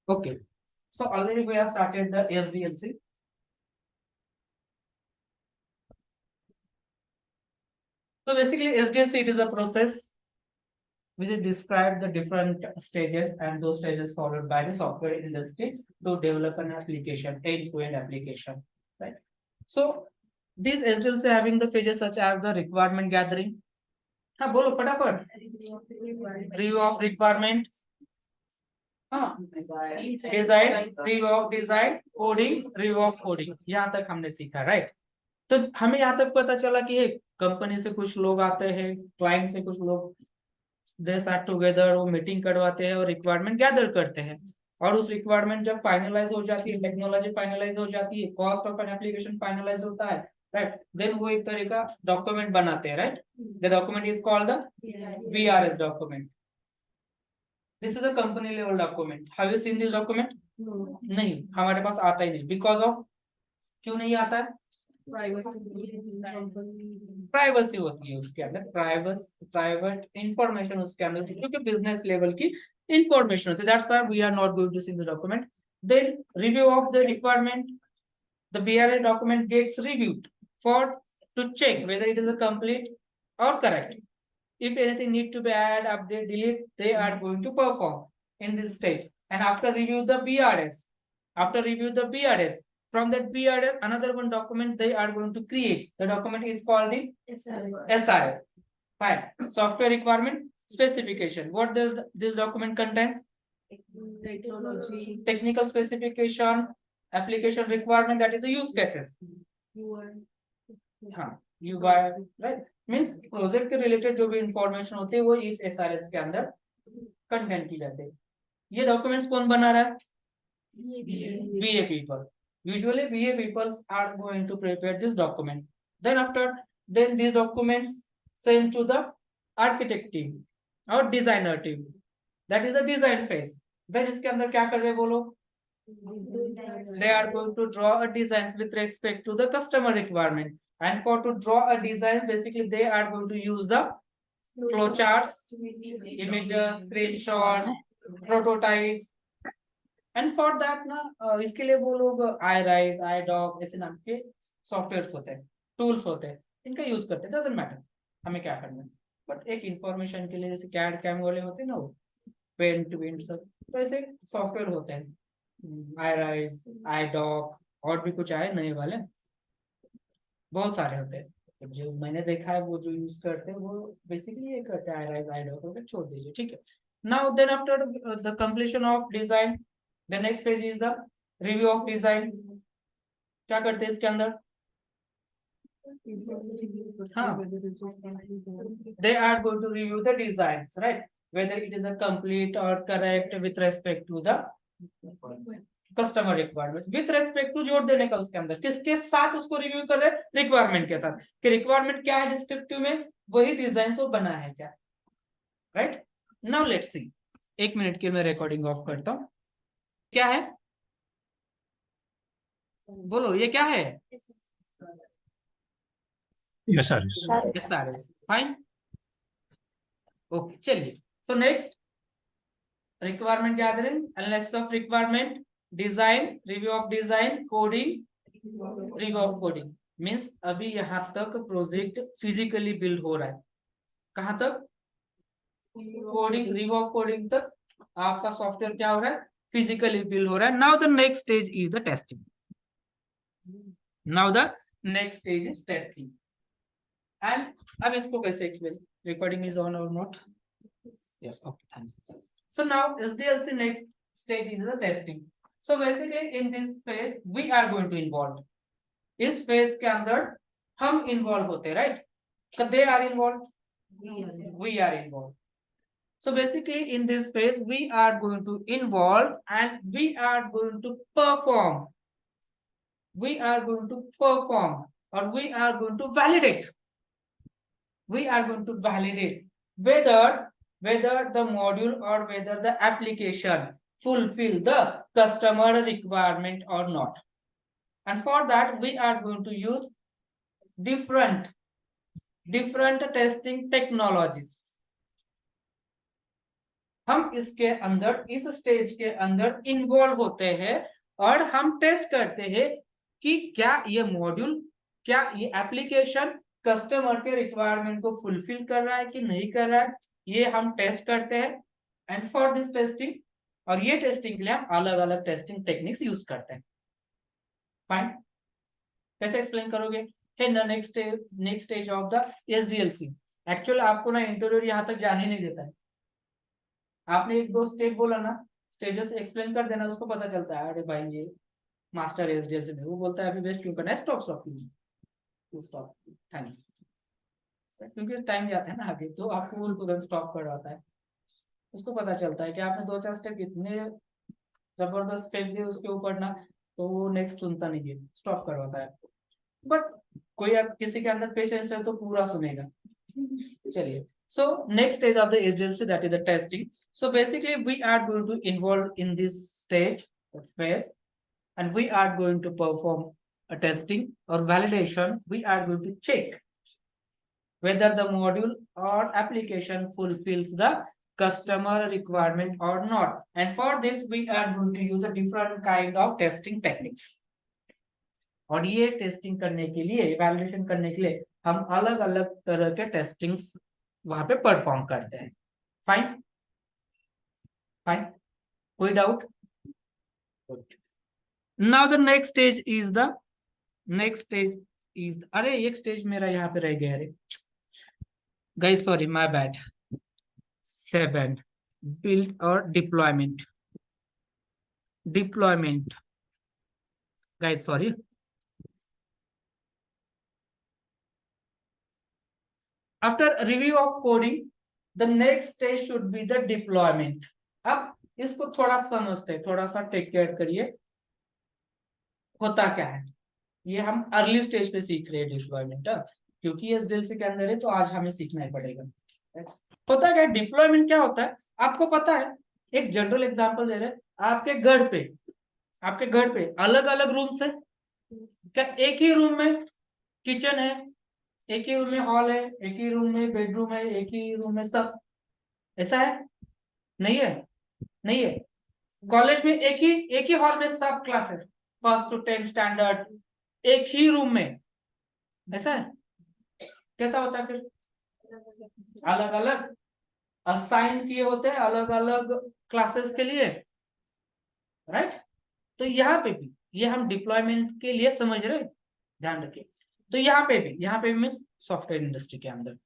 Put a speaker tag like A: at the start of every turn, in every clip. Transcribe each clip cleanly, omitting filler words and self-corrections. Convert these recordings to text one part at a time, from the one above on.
A: Okay. So already we have started the SDLC. So basically SDLC, it is a process which is describe the different stages, and those stages followed by the software industry to develop an application, end-to-end application, right? So these SDLC having the phases such as the requirement gathering. हाँ बोलो फटाफट. Review of requirement. हाँ. Design, review of design, coding, review of coding. यहाँ तक हमने सीखा, right? तो हमें यहाँ तक पता चला कि कंपनी से कुछ लोग आते हैं, क्लाइंट से कुछ लोग, दे साथ टुगेदर वो मीटिंग करवाते हैं और रिक्वायरमेंट गैदर करते हैं, और उस रिक्वायरमेंट जब फाइनलाइज हो जाती है, टेक्नोलॉजी फाइनलाइज हो जाती है, cost of an application finalise होता है, राइट, देन वो एक तरह का डॉक्यूमेंट बनाते हैं, right? The document is called the BRS document. This is a company level document. Have you seen this document? नहीं, हमारे पास आता ही नहीं. बिकॉज ऑफ, क्यों नहीं आता है? प्राइवेसी होती है उसके अंदर, प्राइवेट इंफॉर्मेशन उसके अंदर, क्योंकि बिजनेस लेवल की इंफॉर्मेशन होती है. That's why we are not going to see the document. Then review of the requirement. The BRA document gets reviewed for to check whether it is a complete or correct. If anything need to be add, update, delete, they are going to perform in this stage. And after review the BRS, from that BRS, another one document they are going to create. The document is called the SRS. Fine. Software requirement specification. What does this document contains? Technical specification, application requirement, that is the use cases. हाँ, UI, right? Means project के related जो भी information होती है वो इस SRS के अंदर कंटेंट की जाती है. ये डॉक्यूमेंट्स कौन बना रहा है? BA people. Usually BA peoples are going to prepare this document. Then these documents sent to the architect team or designer team. That is the design phase. Then इसके अंदर क्या कर रहे हैं वो लोग? They are going to draw a designs with respect to the customer requirement. And for to draw a design, basically they are going to use the flow charts, images, screenshots, prototypes. And for that ना इसके लिए वो लोग iRise, iDoc ऐसे नाम के softwares होते हैं, टूल्स होते हैं, इनका यूज करते हैं. डजंट मैटर हमें क्या करना है, बट एक इंफॉर्मेशन के लिए जैसे कैड कैम वाले होते हैं ना, वो पेन टू पेन सब, तो ऐसे सॉफ्टवेयर होते हैं, iRise, iDoc, और भी कुछ आए नए वाले, बहुत सारे होते हैं. जो मैंने देखा है वो जो यूज करते हैं वो बेसिकली ये करते हैं, iRise, iDoc, छोड़ दीजिए, ठीक है. Now then after the completion of design, the next page is the review of design. क्या करते हैं इसके अंदर? हाँ, they are going to review the designs, right? Whether it is a complete or correct with respect to the customer requirements. With respect to जोड़ देने का उसके अंदर, किसके साथ उसको रिव्यू कर रहे हैं? रिक्वायरमेंट के साथ. कि रिक्वायरमेंट क्या है डिस्क्रिप्टिव में, वही डिजाइन को बना है क्या, राइट? Now let's see. एक मिनट के मैं रिकॉर्डिंग ऑफ करता हूं. क्या है बोलो, ये क्या है? SRS. फाइन, ओके, चलिए. So next, requirement gathering, analysis of requirement, design, review of design, coding, review of coding. Means अभी यहां तक प्रोजेक्ट फिजिकली बिल्ड हो रहा है. कहां तक? कोडिंग, रिव्यू ऑफ कोडिंग तक आपका सॉफ्टवेयर क्या हो रहा है? फिजिकली बिल्ड हो रहा है. Now the next stage is the testing. Now the next stage is testing. And अब इसको कैसे explain? Recording is on or not? Yes, okay, thanks. So now SDLC next stage is the testing. So basically in this phase we are going to involve. इस phase के अंदर हम involve होते हैं, right? So they are involved. We are involved. So basically in this phase we are going to involve and we are going to perform. We are going to perform or we are going to validate. We are going to validate whether the module or whether the application fulfill the customer requirement or not. And for that we are going to use different testing technologies. हम इसके अंदर, इस stage के अंदर involve होते हैं और हम टेस्ट करते हैं कि क्या ये मॉड्यूल, क्या ये एप्लीकेशन कस्टमर के रिक्वायरमेंट को फुलफिल कर रहा है कि नहीं कर रहा है, ये हम टेस्ट करते हैं। एंड फॉर दिस टेस्टिंग, और ये टेस्टिंग के लिए हम अलग अलग टेस्टिंग टेक्निक्स यूज करते हैं। फाइन, कैसे एक्सप्लेन करोगे? Next stage of the SDLC. Actually आपको ना इंटरव्यू यहाँ तक जाने नहीं देता है, आपने एक दो स्टेप बोला ना, स्टेजेस एक्सप्लेन कर देना, उसको पता चलता है अरे भाई ये मास्टर एसडीएलसी में, वो बोलता है अभी वेस्ट क्यों करना है, stop stop please stop, thanks. क्योंकि टाइम जाता है ना आगे, तो आपको वो तुरंत स्टॉप करवाता है। उसको पता चलता है कि आपने दो चार स्टेप इतने जबरदस्त फेंक दिए उसके ऊपर ना, तो वो नेक्स्ट सुनता नहीं है, स्टॉप करवाता है। बट कोई किसी के अंदर पेशेंस है तो पूरा सुनेगा। चलिए, so next stage of the SDLC, that is the testing. So basically we are going to involve in this stage phase, and we are going to perform a testing or validation. We are going to check whether the module or application fulfills the customer requirement or not, and for this we are going to use a different kind of testing techniques. और ये testing करने के लिए, validation करने के लिए हम अलग अलग तरह के टेस्टिंग्स वहां पे परफॉर्म करते हैं। फाइन, फाइन, कोई doubt? Now the next stage is अरे एक स्टेज मेरा यहाँ पे रह गया, अरे guys sorry, my bad. 7, build और deployment guys sorry. After review of coding, the next stage should be the deployment. अब इसको थोड़ा समझते हैं, थोड़ा सा टेक केयर करिए। होता क्या है, ये हम अर्ली स्टेज पे सीख रहे हैं डिप्लॉयमेंट, क्योंकि ये एसडीएलसी के अंदर है तो आज हमें सीखना ही पड़ेगा। होता क्या है, डिप्लॉयमेंट क्या होता है आपको पता है? एक जनरल एग्जांपल दे रहे हैं, आपके घर पे अलग अलग रूम्स है क्या? एक ही रूम में किचन है, एक ही रूम में हॉल है, एक ही रूम में बेडरूम है, एक ही रूम में सब, ऐसा है? नहीं है, नहीं है। कॉलेज में एक ही हॉल में सब classes, 1st to 10th standard, एक ही रूम में, ऐसा है? कैसा होता है फिर? अलग अलग असाइन किए होते हैं अलग अलग क्लासेस के लिए, राइट? तो यहाँ पे भी ये हम डिप्लॉयमेंट के लिए समझ रहे, ध्यान रखिए। तो यहाँ पे भी मीन्स सॉफ्टवेयर इंडस्ट्री के अंदर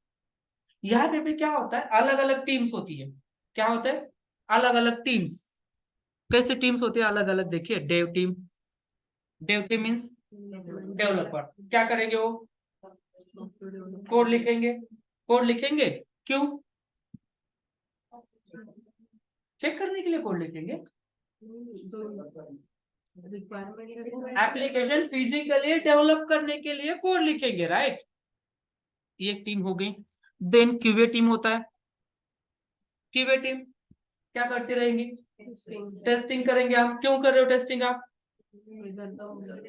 A: यहाँ पे भी क्या होता है, अलग अलग टीम्स होती है। क्या होता है? अलग अलग टीम्स। कैसे टीम्स होती है अलग अलग? देखिए, डेव टीम मीन्स डेवलपर, क्या करेंगे वो? कोड लिखेंगे। क्यों? चेक करने के लिए कोड लिखेंगे। एप्लीकेशन फिजिकली डेवलप करने के लिए कोड लिखेंगे, राइट? ये एक टीम हो गई। देन क्यूए टीम होता है। क्यूए टीम क्या करती रहेंगी? टेस्टिंग करेंगे। आप क्यों कर रहे हो टेस्टिंग? आप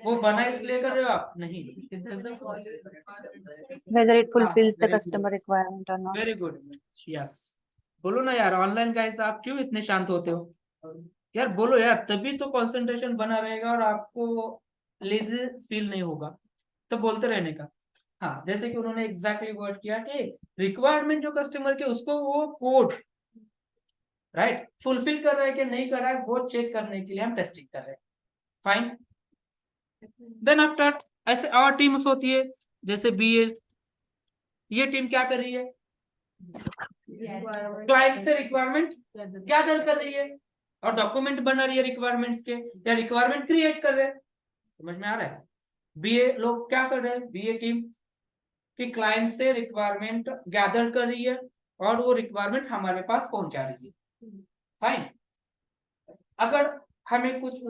A: वो बना इसलिए कर रहे हो आप? नहीं,
B: whether it fulfills the customer requirement or not.
A: Very good, yes. बोलो ना यार, ऑनलाइन गाइस आप क्यों इतने शांत होते हो यार? बोलो यार, तभी तो कंसंट्रेशन बना रहेगा और आपको लेजी फील नहीं होगा, तो बोलते रहने का। हाँ, जैसे कि उन्होंने एग्जैक्टली वर्ड किया कि रिक्वायरमेंट जो कस्टमर के, उसको वो कोड राइट फुलफिल कर रहा है कि नहीं कर रहा है, वो चेक करने के लिए हम टेस्टिंग कर रहे हैं। फाइन। देन आफ्टर ऐसे और टीम्स होती है, जैसे बीए, ये टीम क्या कर रही है? क्लाइंट से रिक्वायरमेंट गैदर कर रही है और डॉक्यूमेंट बना रही है रिक्वायरमेंट्स के, या रिक्वायरमेंट क्रिएट कर रहे हैं। समझ में आ रहा है? बीए लोग क्या कर रहे हैं? बीए टीम कि क्लाइंट से रिक्वायरमेंट गैदर कर रही है और वो रिक्वायरमेंट हमारे पास पहुंचा रही है। फाइन। अगर हमें कुछ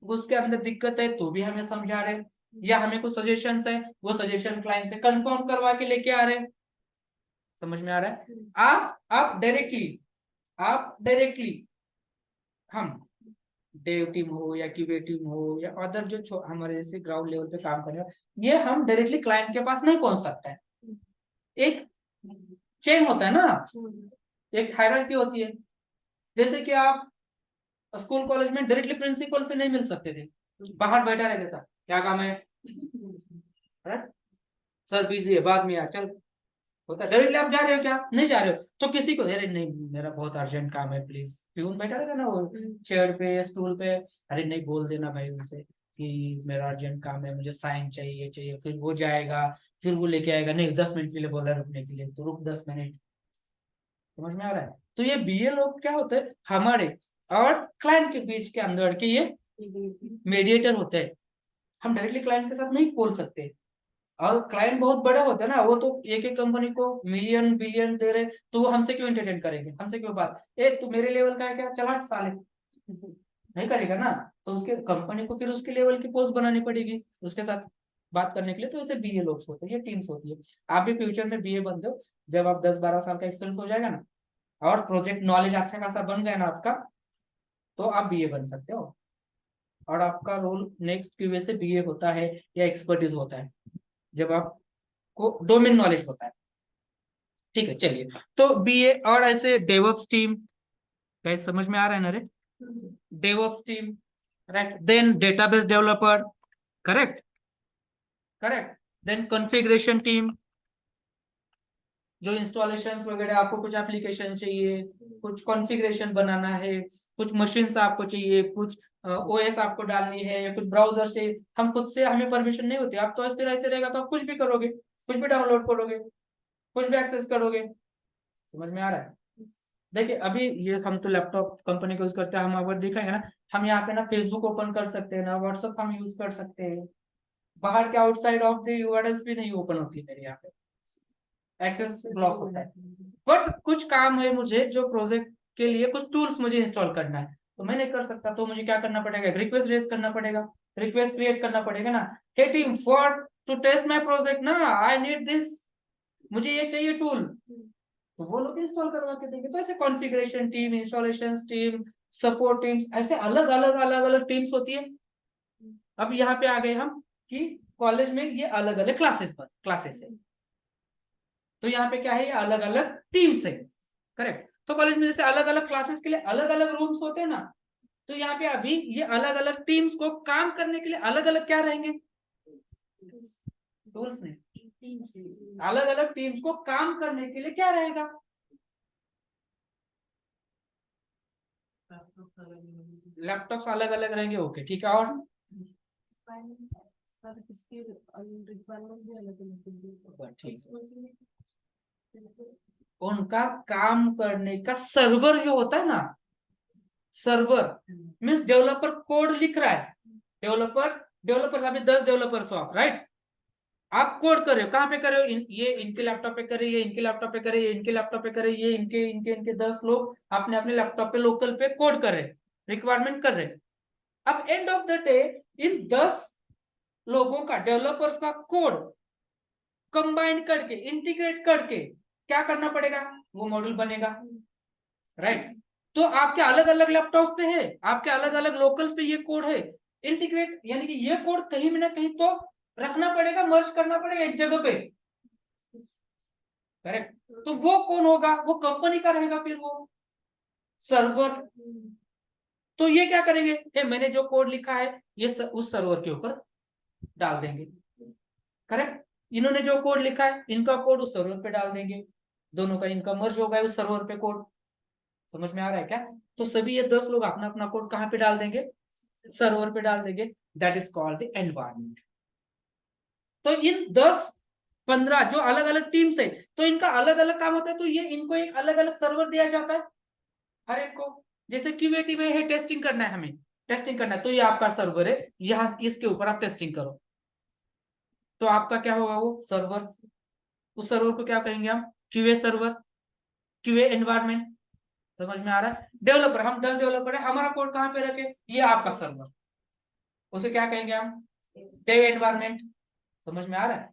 A: उसके अंदर दिक्कत है तो भी हमें समझा रहे, या हमें कुछ सजेशंस है, वो सजेशन क्लाइंट से कंफर्म करवा के लेके आ रहे हैं। समझ में आ रहा है? आप डायरेक्टली हम डेव टीम हो या क्यूए टीम हो या अदर जो हमारे जैसे ग्राउंड लेवल पे काम कर रहे हैं, ये हम डायरेक्टली क्लाइंट के पास नहीं पहुंच सकता है। एक चेन होता है ना, एक हायरार्की होती है। जैसे कि आप स्कूल कॉलेज में डायरेक्टली प्रिंसिपल से नहीं मिल सकते थे, बाहर बैठा रहता था, क्या काम है सर बिजी है बाद में आ, चल होता है। डायरेक्टली आप जा रहे हो क्या, नहीं जा रहे हो तो किसी को, अरे नहीं मेरा बहुत अर्जेंट काम है प्लीज, प्यून बैठा रहता ना वो चेयर पे स्टूल पे, अरे नहीं बोल देना भाई उनसे कि मेरा अर्जेंट काम है, मुझे साइन चाहिए चाहिए, फिर वो जाएगा, फिर वो लेके आएगा, नहीं 10 मिनट के लिए बोला रुकने के लिए, तो रुक 10 मिनट। समझ में आ रहा है? तो ये बीए लोग क्या होते हैं, हमारे और क्लाइंट के बीच के अंदर के ये मीडिएटर होते हैं। हम डायरेक्टली क्लाइंट के साथ नहीं बोल सकते, और क्लाइंट बहुत बड़ा होता है ना, वो तो एक एक कंपनी को मिलियन बिलियन दे रहे, तो वो हमसे क्यों एंटरटेन करेंगे, हमसे क्यों बात, ए तू मेरे लेवल का है क्या, चल हट साले, नहीं करेगा ना। तो उसके कंपनी को फिर उसके लेवल की पोस्ट बनानी पड़ेगी उसके साथ बात करने के लिए। तो ऐसे बीए लोग होते हैं, ये टीम्स होती है। आप भी फ्यूचर में बीए बनते हो, जब आप 10-12 साल का एक्सपीरियंस हो जाएगा ना, और प्रोजेक्ट नॉलेज अच्छा खासा बन गया ना आपका, तो आप बीए बन सकते हो। और आपका रोल नेक्स्ट क्यूए से बीए होता है या एक्सपर्टीज होता है, जब आपको डोमेन नॉलेज होता है। ठीक है, चलिए। तो बीए और ऐसे डेवऑप्स टीम, गाइस समझ में आ रहा है ना रे, DevOps team, right, then database developer, correct, correct, then configuration team, जो इंस्टॉलेशंस वगैरह, आपको कुछ एप्लीकेशन चाहिए, कुछ कॉन्फ़िगरेशन बनाना है, कुछ मशीन्स आपको चाहिए, कुछ ओएस आपको डालनी है, या कुछ ब्राउजर चाहिए, हम खुद से, हमें परमिशन नहीं होती, आप तो फिर ऐसे रहेगा तो आप कुछ भी करोगे, कुछ भी डाउनलोड करोगे, कुछ भी एक्सेस करोगे। समझ में आ रहा है? देखिए अभी ये हम तो लैपटॉप कंपनी का यूज करते हैं, हम अगर दिखाएंगे ना, हम यहाँ पे ना फेसबुक ओपन कर सकते हैं ना, व्हाट्सएप हम यूज कर सकते हैं, बाहर के आउटसाइड ऑफ द यूआरएल्स भी नहीं ओपन होती मेरे यहाँ पे, एक्सेस ब्लॉक होता है। बट कुछ काम है मुझे, जो प्रोजेक्ट के लिए कुछ टूल्स मुझे इंस्टॉल करना है, तो मैं नहीं कर सकता, तो मुझे क्या करना पड़ेगा, रिक्वेस्ट रेज करना पड़ेगा, रिक्वेस्ट क्रिएट करना पड़ेगा ना, hey team for to test my project ना, आई नीड दिस, मुझे ये चाहिए टूल, तो वो लोग इंस्टॉल करवा के देंगे। तो ऐसे configuration team, installation team, support teams, ऐसे अलग अलग अलग अलग टीम्स होती है। अब यहाँ पे आ गए हम कि कॉलेज में ये अलग अलग क्लासेस है, तो यहाँ पे क्या है, ये अलग अलग टीम्स है, करेक्ट। तो कॉलेज में जैसे अलग अलग क्लासेस के लिए अलग अलग रूम्स होते हैं ना, तो यहाँ पे अभी ये अलग अलग टीम्स को काम करने के लिए अलग अलग क्या रहेंगे, टूल्स नहीं, अलग अलग टीम्स को काम करने के लिए क्या रहेगा, लैपटॉप्स अलग अलग रहेंगे, ओके ठीक है। और उनका काम करने का सर्वर जो होता है ना, सर्वर मीन्स डेवलपर कोड लिख रहा है, डेवलपर अभी 10 डेवलपर्स हो आप, राइट, आप कोड कर रहे हो, कहाँ पे कर रहे हो, ये इनके लैपटॉप पे कर रहे, ये इनके लैपटॉप पे कर रहे, ये इनके लैपटॉप पे कर रहे, ये इनके इनके इनके 10 लोग अपने अपने लैपटॉप पे लोकल पे कोड कर रहे, रिक्वायरमेंट कर रहे। अब end of the day in 10 लोगों का, डेवलपर्स का कोड कंबाइन करके, इंटीग्रेट करके क्या करना पड़ेगा, वो मॉड्यूल बनेगा, राइट। तो आपके अलग अलग लैपटॉप पे है, आपके अलग अलग लोकल्स पे ये कोड है, इंटीग्रेट यानी कि ये कोड कहीं ना कहीं तो रखना पड़ेगा, मर्ज करना पड़ेगा एक जगह पे, करेक्ट। तो वो कौन होगा, वो कंपनी का रहेगा, फिर वो सर्वर। तो ये क्या करेंगे, मैंने जो कोड लिखा है ये उस सर्वर के ऊपर डाल देंगे, करेक्ट। इन्होंने जो कोड लिखा है इनका कोड उस सर्वर पे डाल देंगे, दोनों का इनका मर्ज होगा उस सर्वर पे कोड। समझ में आ रहा है क्या? तो सभी ये 10 लोग अपना अपना कोड कहाँ पे डाल देंगे, सर्वर पे डाल देंगे, that is called the environment. तो इन 10-15 जो अलग अलग टीम्स है, तो इनका अलग अलग काम होता है, तो ये इनको एक अलग अलग सर्वर दिया जाता है हर एक को। जैसे क्यूएटी में है टेस्टिंग करना है, हमें टेस्टिंग करना है, तो ये आपका सर्वर है, यहाँ इसके ऊपर आप टेस्टिंग करो, तो आपका क्या होगा, वो सर्वर, उस सर्वर को क्या कहेंगे हम, क्यूए सर्वर, क्यूए एनवायरनमेंट। समझ में आ रहा है? डेवलपर, हम 10 डेवलपर है, हमारा कोड कहाँ पे रखे, ये आपका सर्वर, उसे क्या कहेंगे हम, डेव एनवायरनमेंट। समझ में आ रहा है?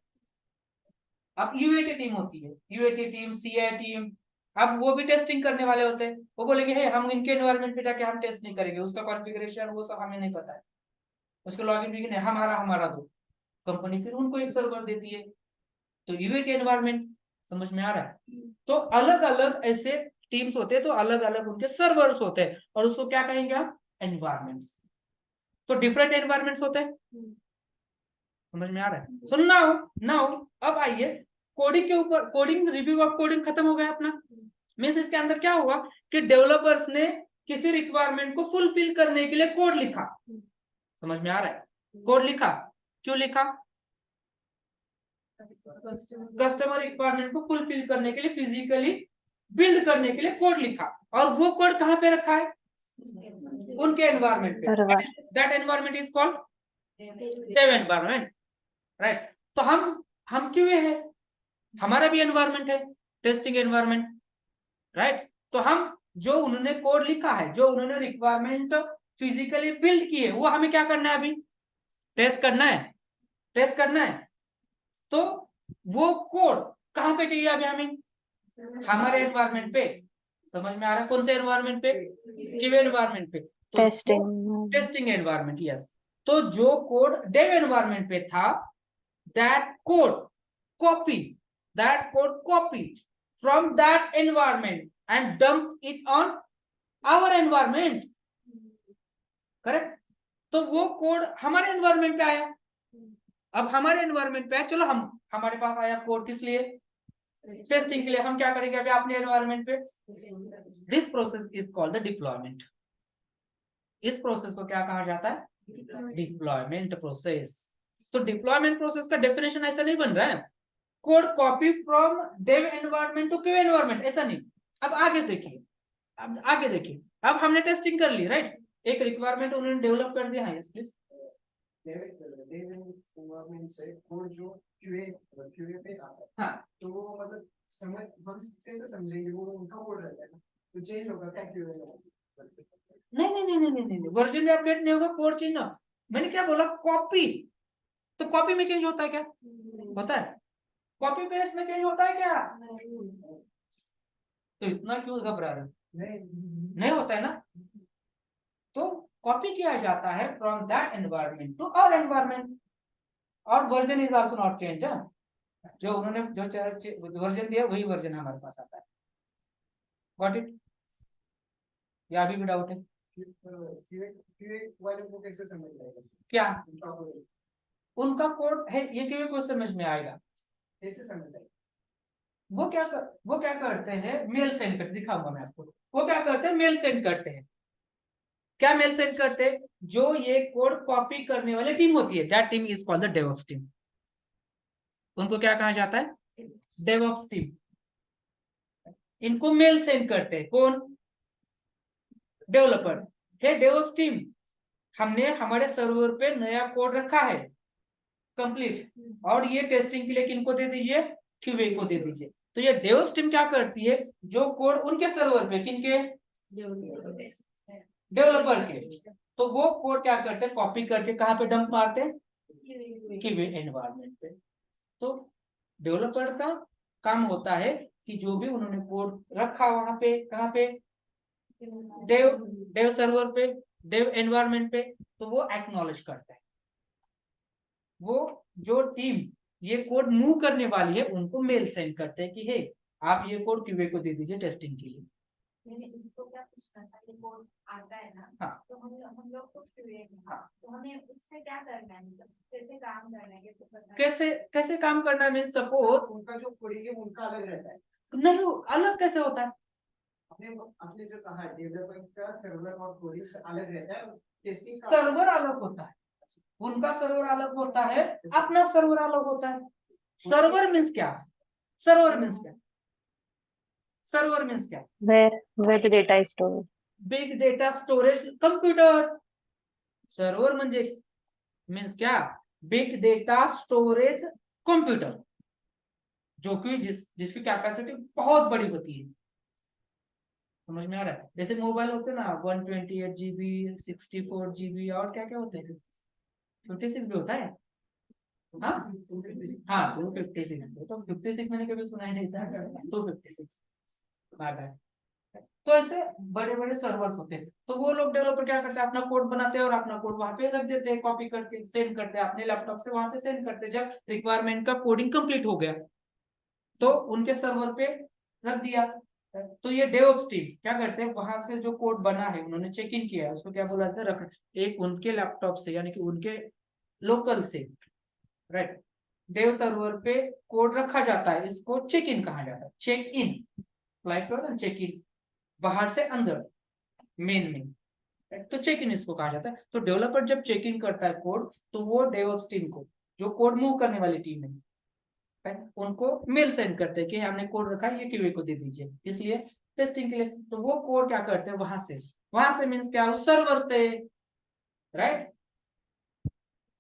A: अब यूएटी टीम होती है, यूएटी टीम, सीआई टीम, अब वो भी टेस्टिंग करने वाले होते हैं, वो बोलेंगे हे हम इनके एनवायरनमेंट पे जाके हम टेस्ट नहीं करेंगे, उसका कॉन्फ़िगरेशन वो सब हमें नहीं पता है, उसको लॉगिन भी नहीं, हमारा हमारा दो, कंपनी फिर उनको एक सर्वर देती है, तो यूएटी एनवायरनमेंट। समझ में आ रहा है? तो अलग अलग ऐसे टीम्स होते हैं तो अलग अलग उनके सर्वर्स होते हैं और उसको क्या कहेंगे आप, एनवायरमेंट्स। तो डिफरेंट एनवायरमेंट्स होते हैं, समझ में आ रहा है। सो नाउ अब आइए कोडिंग के ऊपर, कोडिंग रिव्यू ऑफ कोडिंग खत्म हो गया अपना। मींस इसके अंदर क्या हुआ कि डेवलपर्स ने किसी रिक्वायरमेंट को फुलफिल करने के लिए कोड लिखा, समझ में आ रहा है, कोड लिखा, क्यों लिखा, कस्टमर रिक्वायरमेंट को फुलफिल करने के लिए, फिजिकली बिल्ड करने के लिए कोड लिखा, और वो कोड कहां पे रखा है, उनके एनवायरमेंट पे, that environment is called dev environment, right. तो हम क्यूए है, हमारा भी एनवायरमेंट है, टेस्टिंग एनवायरमेंट, राइट। तो हम जो उन्होंने कोड लिखा है, जो उन्होंने रिक्वायरमेंट फिजिकली बिल्ड की है, वो हमें क्या करना है, अभी टेस्ट करना है, टेस्ट करना है। तो वो कोड कहां पे चाहिए अभी हमें, हमारे एनवायरमेंट पे, समझ में आ रहा है, कौन से एनवायरमेंट पे, क्यूए एनवायरमेंट पे, तो टेस्टिंग एनवायरमेंट, यस। तो जो कोड डेव एनवायरमेंट पे था, that code copy from that environment and dump it on our environment, correct. तो वो कोड हमारे एनवायरमेंट पे आया, अब हमारे एनवायरमेंट पे आया, चलो हमारे पास आया कोड किस लिए, टेस्टिंग के लिए। हम क्या करेंगे अभी अपने एनवायरमेंट पे, this process is called the deployment. इस प्रोसेस को क्या कहा जाता है, डिप्लॉयमेंट प्रोसेस। तो डिप्लॉयमेंट प्रोसेस का डेफिनेशन ऐसा नहीं बन रहा है, code copy from dev environment to Q environment, ऐसा नहीं। अब आगे देखिए, अब हमने टेस्टिंग कर ली, राइट, एक रिक्वायरमेंट उन्होंने डेवलप कर दिया है, यस प्लीज।
C: डेव एनवायरमेंट से कोड जो क्यूए पे आता है,
A: हाँ,
C: तो वो मतलब समझ हम कैसे समझेंगे, वो उनका कोड रहता है ना, तो चेंज होगा क्या क्यूए में?
A: नहीं, वर्जन में अपडेट नहीं होगा, कोड चेंज ना। मैंने क्या बोला, कॉपी, तो कॉपी में चेंज होता है क्या, होता है, कॉपी पेस्ट में चेंज होता है क्या, तो इतना क्यों घबरा रहे, नहीं होता है ना। तो कॉपी किया जाता है from that environment to our environment, और version is also not change. जो उन्होंने जो वर्जन दिया वही वर्जन हमारे पास आता है, गॉट इट, या अभी भी डाउट है,
C: क्यूए वाले को कैसे समझ आएगा,
A: क्या उनका कोड है, ये क्यों कुछ समझ में आएगा,
C: कैसे समझ आएगा?
A: वो क्या करते हैं, मेल सेंड करते, दिखाऊंगा मैं आपको, वो क्या करते हैं, मेल सेंड करते हैं। क्या मेल सेंड करते हैं, जो ये कोड कॉपी करने वाली टीम होती है, that team is called the DevOps team. उनको क्या कहा जाता है, डेवऑप्स टीम। इनको मेल सेंड करते हैं कौन, डेवलपर। हे डेवऑप्स टीम, हमने हमारे सर्वर पे नया कोड रखा है कंप्लीट, और ये टेस्टिंग के लिए किनको दे दीजिए, क्यूए को दे दीजिए। तो ये डेवऑप्स टीम क्या करती है, जो कोड उनके सर्वर पे, किनके, डेवलपर के, तो वो कोड क्या करते हैं, कॉपी करके कहां पे डंप मारते हैं, क्यूए एनवायरनमेंट पे। तो डेवलपर का काम होता है कि जो भी उन्होंने कोड रखा वहां पे, कहां पे, डेव सर्वर पे, डेव एनवायरनमेंट पे, तो वो एक्नॉलेज करता है। वो जो टीम ये कोड मूव करने वाली है, उनको मेल सेंड करते हैं कि हे, आप ये कोड क्यूए को दे दीजिए टेस्टिंग के लिए।
D: उसको क्या पूछना था, ये कोड आता है ना,
A: हाँ,
D: तो हम लोग को क्यूए में,
A: हाँ,
D: तो हमें उससे क्या करना है, मतलब कैसे काम करना है, कैसे करना है,
A: कैसे काम करना है, मीन सपोज
C: उनका जो कोडिंग है उनका अलग रहता है,
A: नहीं, अलग कैसे होता है,
C: आपने जो कहा डेवलपर का सर्वर और कोडिंग से अलग रहता है, टेस्टिंग का
A: सर्वर अलग होता है, उनका सर्वर अलग होता है, अपना सर्वर अलग होता है। सर्वर मीन्स क्या, सर्वर मीन्स क्या, सर्वर मीन्स क्या,
B: where the data is stored.
A: Big data storage computer. Server म्हणजे मीन्स क्या, बिग डेटा स्टोरेज कंप्यूटर, जो कि जिसकी कैपेसिटी बहुत बड़ी होती है, समझ में आ रहा है। जैसे मोबाइल होते हैं ना, 128 GB, 64 GB, और क्या क्या होते हैं, 56 भी होता है, हाँ 256, तो 56 मैंने कभी सुना ही नहीं था, 256, तो ऐसे बड़े बड़े सर्वर्स होते हैं। तो वो लोग डेवलपर क्या करते हैं, अपना कोड बनाते हैं और अपना कोड वहां पे रख देते हैं, कॉपी करके सेंड करते हैं अपने लैपटॉप से, वहां पे सेंड करते हैं। जब रिक्वायरमेंट का कोडिंग कंप्लीट हो गया तो उनके सर्वर पे रख दिया, तो ये डेवऑप्स टीम क्या करते हैं, वहां से जो कोड बना है उन्होंने चेक इन किया है, उसको क्या बोला जाता है, रख एक उनके लैपटॉप से यानी कि उनके लोकल से, राइट, देव सर्वर पे कोड रखा जाता है, इसको चेक इन कहा जाता है। चेक इन फ्लाइट पर चेक इन, बाहर से अंदर मेन में, तो चेक इन इसको कहा जाता है। तो डेवलपर जब चेक इन करता है कोड, तो वो डेवऑप्स टीम को, जो कोड मूव करने वाली टीम है, उनको मेल सेंड करते हैं कि हमने कोड रखा है, ये क्यूए को दे दीजिए, इसलिए टेस्टिंग के लिए। तो वो कोड क्या करते हैं, वहां से मीन्स क्या, उस सर्वर से, राइट,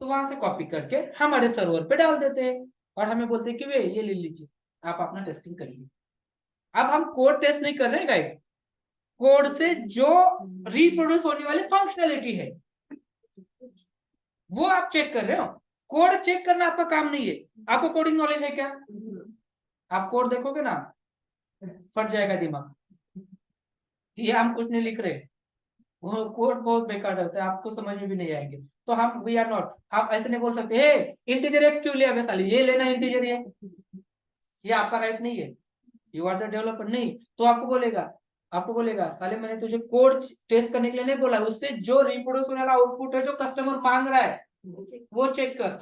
A: तो वहां से कॉपी करके हमारे सर्वर पे डाल देते हैं और हमें बोलते हैं कि वे ये ले लीजिए, आप अपना टेस्टिंग करिए। अब हम कोड टेस्ट नहीं कर रहे हैं गाइस, कोड से जो रिप्रोड्यूस होने वाली फंक्शनैलिटी है वो आप चेक कर रहे हो। कोड चेक करना आपका काम नहीं है। आपको कोडिंग नॉलेज है क्या? आप कोड देखोगे ना फट जाएगा दिमाग, ये हम कुछ नहीं लिख रहे, वो कोड बहुत बेकार होता है, आपको समझ में भी नहीं आएंगे। तो हम वी आर नॉट, आप ऐसे नहीं बोल सकते हे इंटीजर एक्स क्यों लिया वैसाली, ये लेना इंटीजर, ये आपका राइट नहीं है, यू आर द डेवलपर नहीं। तो आपको बोलेगा साले मैंने तुझे कोड टेस्ट करने के लिए नहीं बोला, उससे जो रिप्रोड्यूस होने वाला आउटपुट है जो कस्टमर मांग रहा है वो चेक कर।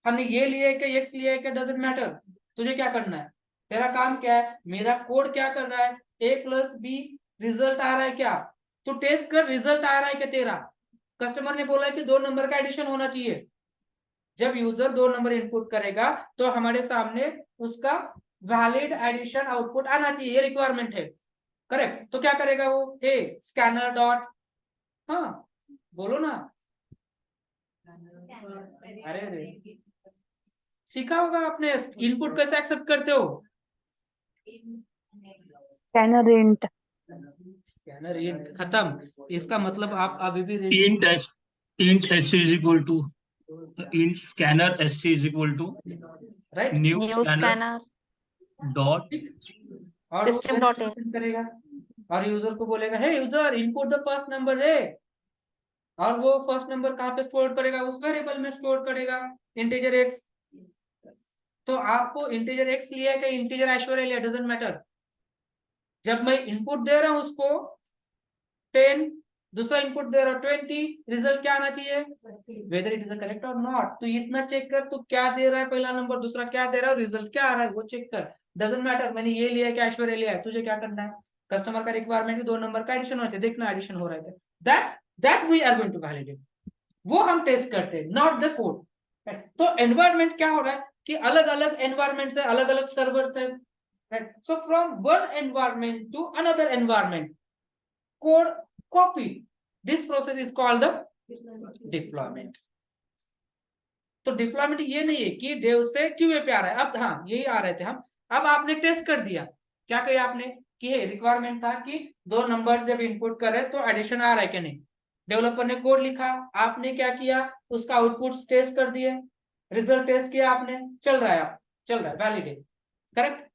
A: हमने ये लिया है कि एक्स लिया है कि डजंट मैटर, तुझे क्या करना है, तेरा काम क्या है, मेरा कोड क्या कर रहा है, ए प्लस बी रिजल्ट आ रहा है क्या, तो टेस्ट कर रिजल्ट आ रहा है क्या तेरा। कस्टमर ने बोला है कि 2 नंबर का एडिशन होना चाहिए, जब यूजर 2 नंबर इनपुट करेगा तो हमारे सामने उसका वैलिड एडिशन आउटपुट आना चाहिए, ये रिक्वायरमेंट है, करेक्ट। तो क्या करेगा वो, ए स्कैनर डॉट, हाँ बोलो ना, अरे सीखा होगा आपने इनपुट कैसे एक्सेप्ट करते हो।
B: Scanner int.
A: स्कैनर इंट खत्म, इसका मतलब आप अभी भी
E: int sc is equal to int scanner sc is equal to
A: right,
E: new
B: new
E: scanner
B: scanner
E: dot
A: और वो
B: सिस्टम डॉट इन
A: prinट करेगा और यूजर को बोलेगा hey user input the first number है, और वो फर्स्ट नंबर कहाँ पे स्टोर करेगा, उस वेरिएबल में स्टोर करेगा, इंटीजर एक्स। तो आपको इंटीजर एक्स लिया है कि इंटीजर ऐश्वर्या लिया, डजंट मैटर, जब मैं इनपुट दे रहा हूं उसको 10, दूसरा इनपुट दे रहा हूं 20, रिजल्ट क्या आना चाहिए, वेदर इट इज करेक्ट और नॉट। तो इतना चेक कर, तो क्या दे रहा है पहला नंबर, दूसरा क्या दे रहा है, रिजल्ट क्या आ रहा है वो चेक कर, डजंट मैटर मैंने ये लिया कि ऐश्वर्या लिया है, तुझे क्या करना है, कस्टमर का रिक्वायरमेंट 2 नंबर का एडिशन होना चाहिए, देखना एडिशन हो रहा है क्या, that we are going to validate, वो हम टेस्ट करते हैं, नॉट द कोड। तो एनवायरमेंट क्या हो रहा है कि अलग अलग एनवायरमेंट से अलग अलग सर्वर से, so from one environment to another environment code copy, this process is called the deployment। तो डिप्लॉयमेंट ये नहीं है कि डेव से क्यूए पे आ रहा है, अब हाँ यही आ रहे थे हम, अब आपने टेस्ट कर दिया, क्या किया आपने कि रिक्वायरमेंट था कि 2 नंबर जब इनपुट करे तो एडिशन आ रहा है कि नहीं, डेवलपर ने कोड लिखा, आपने क्या किया उसका आउटपुट टेस्ट कर दिए, रिजल्ट टेस्ट किया आपने, चल रहा है वैलिडेट, करेक्ट।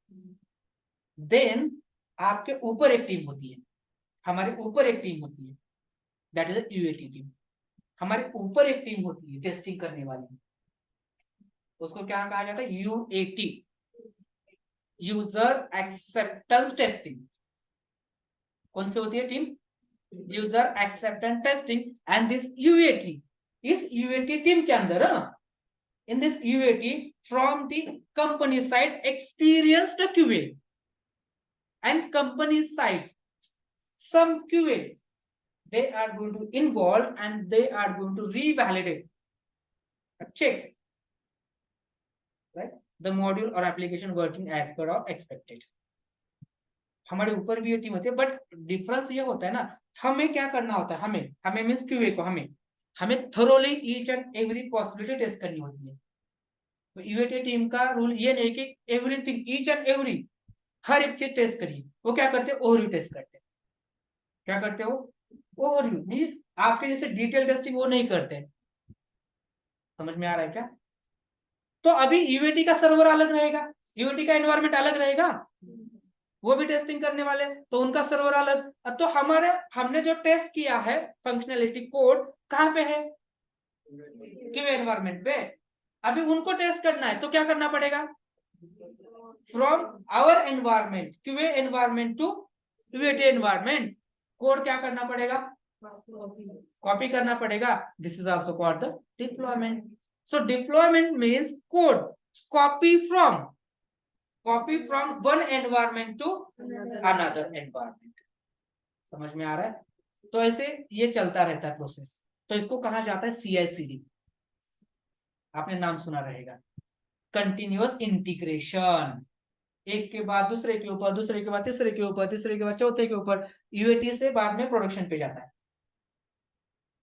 A: देन आपके ऊपर एक टीम होती है, हमारे ऊपर एक टीम होती है, दैट इज यूएटी टीम, हमारे ऊपर एक टीम होती है टेस्टिंग करने वाली, उसको क्या कहा जाता है, यूएटी, यूजर एक्सेप्टेंस टेस्टिंग। कौन सी होती है team, user acceptance testing, and this UAT, इस यूएटी टीम के अंदर in this UAT from the company side experienced QA and company side some QA, they are going to involve and they are going to revalidate, check right the module or application working as per or expected। हमारे ऊपर भी ये team होती है, but difference ये होता है ना, हमें क्या करना होता है, हमें मींस क्यूए को हमें thoroughly each and every possibility test करनी होती है। तो यूएटी टीम का रूल ये नहीं कि एवरीथिंग ईच एंड एवरी हर एक चीज टेस्ट करिए, वो क्या करते हैं ओवरव्यू टेस्ट करते हैं, क्या करते हो ओवरव्यू, नहीं आपके जैसे डिटेल टेस्टिंग वो नहीं करते, समझ में आ रहा है क्या। तो अभी यूएटी का सर्वर अलग रहेगा, यूएटी का एनवायरनमेंट अलग रहेगा, वो भी टेस्टिंग करने वाले, तो उनका सर्वर अलग। तो हमने जो टेस्ट किया है फंक्शनैलिटी कोड कहाँ पे है, क्यूए एनवायरनमेंट पे, अभी उनको टेस्ट करना है, तो क्या करना पड़ेगा, from our environment QA environment to UAT environment, code क्या करना पड़ेगा, कॉपी करना पड़ेगा. This is also called the deployment. So deployment means code copy from one environment to another environment. समझ में आ रहा है? तो ऐसे ये चलता रहता है प्रोसेस. तो इसको कहा जाता है CI/CD. आपने नाम सुना रहेगा, कंटिन्यूअस इंटीग्रेशन. एक के बाद दूसरे के ऊपर, दूसरे के बाद तीसरे के ऊपर, तीसरे के बाद चौथे के ऊपर. UAT से बाद में प्रोडक्शन पे जाता है.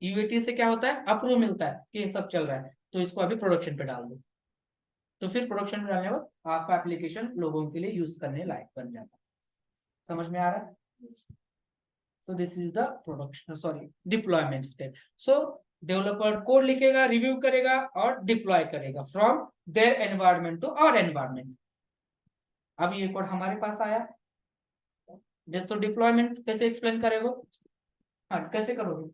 A: UAT से क्या होता है, अप्रूव मिलता है कि ये सब चल रहा है, तो इसको अभी प्रोडक्शन पे डाल दो. तो फिर प्रोडक्शन में डालने के बाद आपका एप्लीकेशन लोगों के लिए यूज करने लायक बन जाता है. समझ में आ रहा है? So this is the production, deployment step. So developer code लिखेगा, रिव्यू करेगा और डिप्लॉय करेगा from their environment to our environment. अब ये कोड हमारे पास आया. तो डिप्लॉयमेंट कैसे एक्सप्लेन करेगा? हाँ, कैसे करोगे?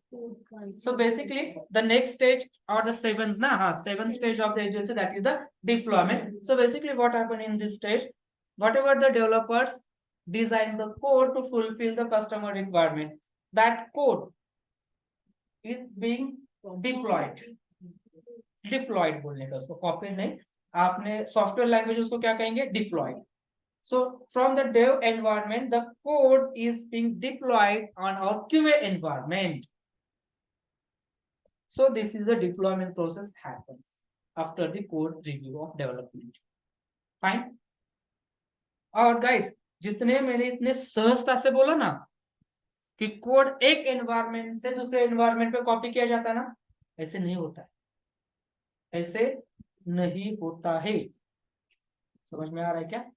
A: So basically the next stage or the seventh stage of the agency, that is the deployment. So basically what happened in this stage, whatever the developers design the code to fulfill the customer requirement, that code is being deployed. बोलने का, उसको copy नहीं, आपने software language उसको क्या कहेंगे, diploid. So from the dev environment, the code is being deployed on our QA environment. So this is the deployment process happens after the code review of development. Fine. और guys, जितने मैंने इतने सहजता से बोला ना कि कोड एक एनवायरमेंट से दूसरे एनवायरमेंट पे कॉपी किया जाता है ना, ऐसे नहीं होता है. ऐसे नहीं होता है. समझ में आ रहा है क्या?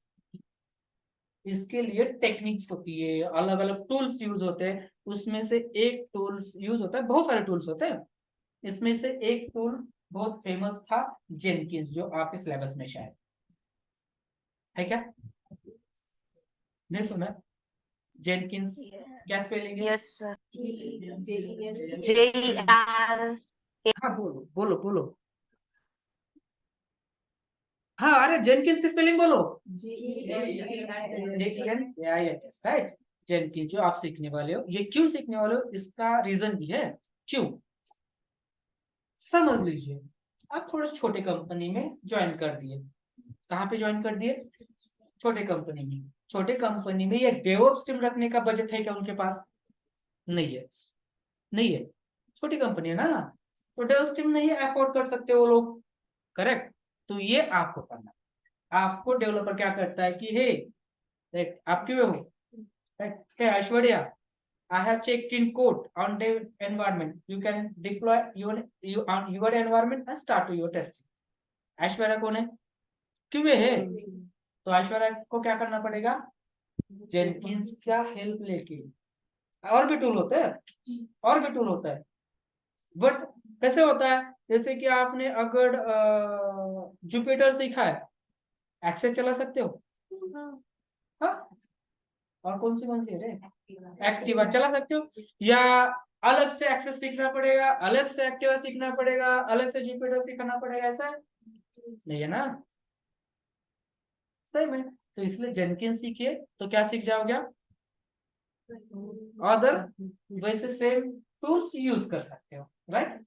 A: इसके लिए टेक्निक्स होती है, अलग अलग टूल्स यूज होते हैं. उसमें से एक टूल्स यूज होता है, बहुत सारे टूल्स होते हैं. इसमें से एक टूल बहुत फेमस था, जेनकिंस, जो आपके सिलेबस में शायद है. क्या नहीं सुना? जेनकिंस क्या स्पेलिंग है?
B: Yes, sir.
C: JER.
B: JER.
A: हाँ, बोलो बोलो बोलो. हाँ, अरे जेनकिंस की स्पेलिंग बोलो. JENKINS, right. जेनकिंस जो आप सीखने वाले हो, ये क्यों सीखने वाले हो, इसका रीजन भी है. क्यों, समझ लीजिए. आप थोड़े छोटे कंपनी में ज्वाइन कर दिए. कहाँ पे ज्वाइन कर दिए? छोटे कंपनी में. छोटे कंपनी में ये डेवऑप्स टीम रखने का बजट है क्या उनके पास? नहीं है. नहीं है, छोटी कंपनी है ना, तो डेवऑप्स टीम नहीं अफोर्ड कर सकते वो लोग. करेक्ट. तो ये आपको करना. आपको डेवलपर क्या करता है कि हे, आप क्यों हो, हे Aishwarya, I have checked in code on the environment. You can deploy on your environment and start your testing. Aishwarya कौन है? क्यों है? तो ऐश्वर्या को क्या करना पड़ेगा? जेनकिंस का हेल्प लेके. और भी टूल होता है, बट कैसे होता है? जैसे कि आपने अगर जुपिटर सीखा है, एक्सेस चला सकते हो. हाँ, और कौन सी है रे? एक्टिवा चला सकते हो. या अलग से एक्सेस सीखना पड़ेगा, अलग से एक्टिवा सीखना पड़ेगा, अलग से जुपिटर सीखना पड़ेगा? ऐसा नहीं है ना, सही में. तो इसलिए जेनकिंस सीखिए तो क्या सीख जाओगे आप? अदर वैसे सेम टूल्स यूज कर सकते हो, राइट.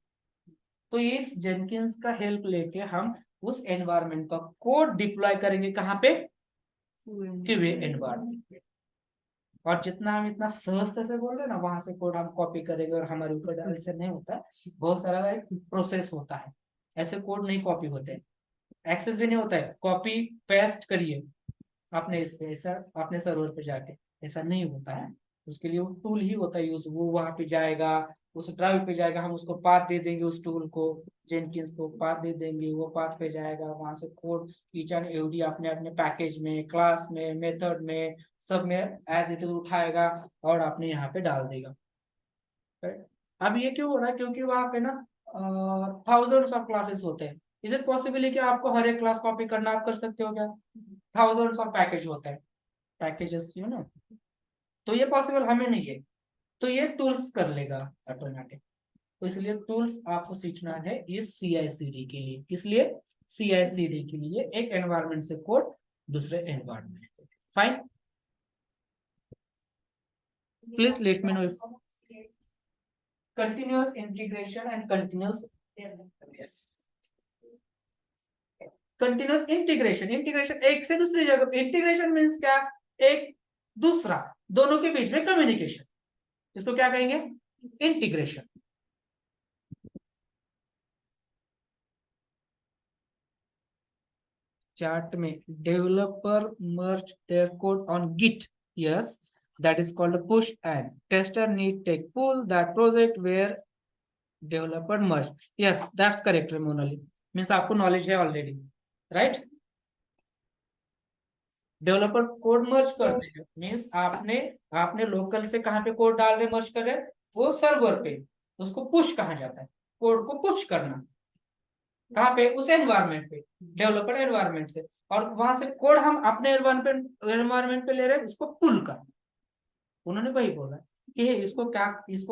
A: तो इस जेनकिंस का हेल्प लेके हम उस एनवायरमेंट का कोड डिप्लॉय करेंगे. कहाँ पे? QA एनवायरमेंट पे. और जितना हम इतना सहजता से बोल रहे हैं ना, वहां से कोड हम कॉपी करेंगे और हमारे ऊपर डाल से नहीं होता. बहुत सारा एक प्रोसेस होता है. ऐसे कोड नहीं कॉपी होते, एक्सेस भी नहीं होता है. कॉपी पेस्ट करिए आपने इस पे, ऐसा अपने सर्वर पे जाके, ऐसा नहीं होता है. उसके लिए वो टूल ही होता है यूज. वो वहां पे जाएगा, उस ड्राइव पे जाएगा, हम उसको पाथ दे देंगे, उस टूल को, जेनकिंस को पाथ दे देंगे, वो पाथ पे जाएगा. वहां से कोड ईच एंड एवरी अपने अपने पैकेज में, क्लास में, मेथड में, सब में एज इट इज उठाएगा और आपने यहाँ पे डाल देगा. अब ये क्यों हो रहा है? क्योंकि वहां पे ना थाउजेंड्स ऑफ क्लासेस होते हैं. इज इट पॉसिबल है कि आपको हर एक क्लास कॉपी करना? आप कर सकते हो क्या? थाउजेंड्स ऑफ पैकेज होते हैं, पैकेजेस, यू नो. तो ये पॉसिबल हमें नहीं है. तो ये टूल्स कर लेगा ऑटोमेटिक. तो इसलिए टूल्स आपको सीखना है इस CI/CD के लिए. किस लिए? CI/CD के लिए, एक एनवायरनमेंट से कोड दूसरे environment. Fine. Please let me know if continuous integration and continuous, yes, continuous integration, integration एक से दूसरी जगह, इंटीग्रेशन मीन्स क्या, एक दूसरा, दोनों के बीच में कम्युनिकेशन, इसको क्या कहेंगे, इंटीग्रेशन। चार्ट में developer merge their code on Git, yes, that is called a push, and tester need take pull that project where developer merge, yes, that's correct Monali, means आपको नॉलेज है already, right. Developer code मर्ज करते हैं means आपने local से कहां पे code डाल रहे, मर्ज कर रहे, वो सर्वर पे, उसको पुश कहा जाता है, कोड को पुश करना, कहां पे, उस एनवायरनमेंट पे, डेवलपर एनवायरनमेंट से, और वहां से कोड हम अपने एनवायरनमेंट पे ले रहे हैं, उसको पुल करना। उन्होंने वही बोला कि इसको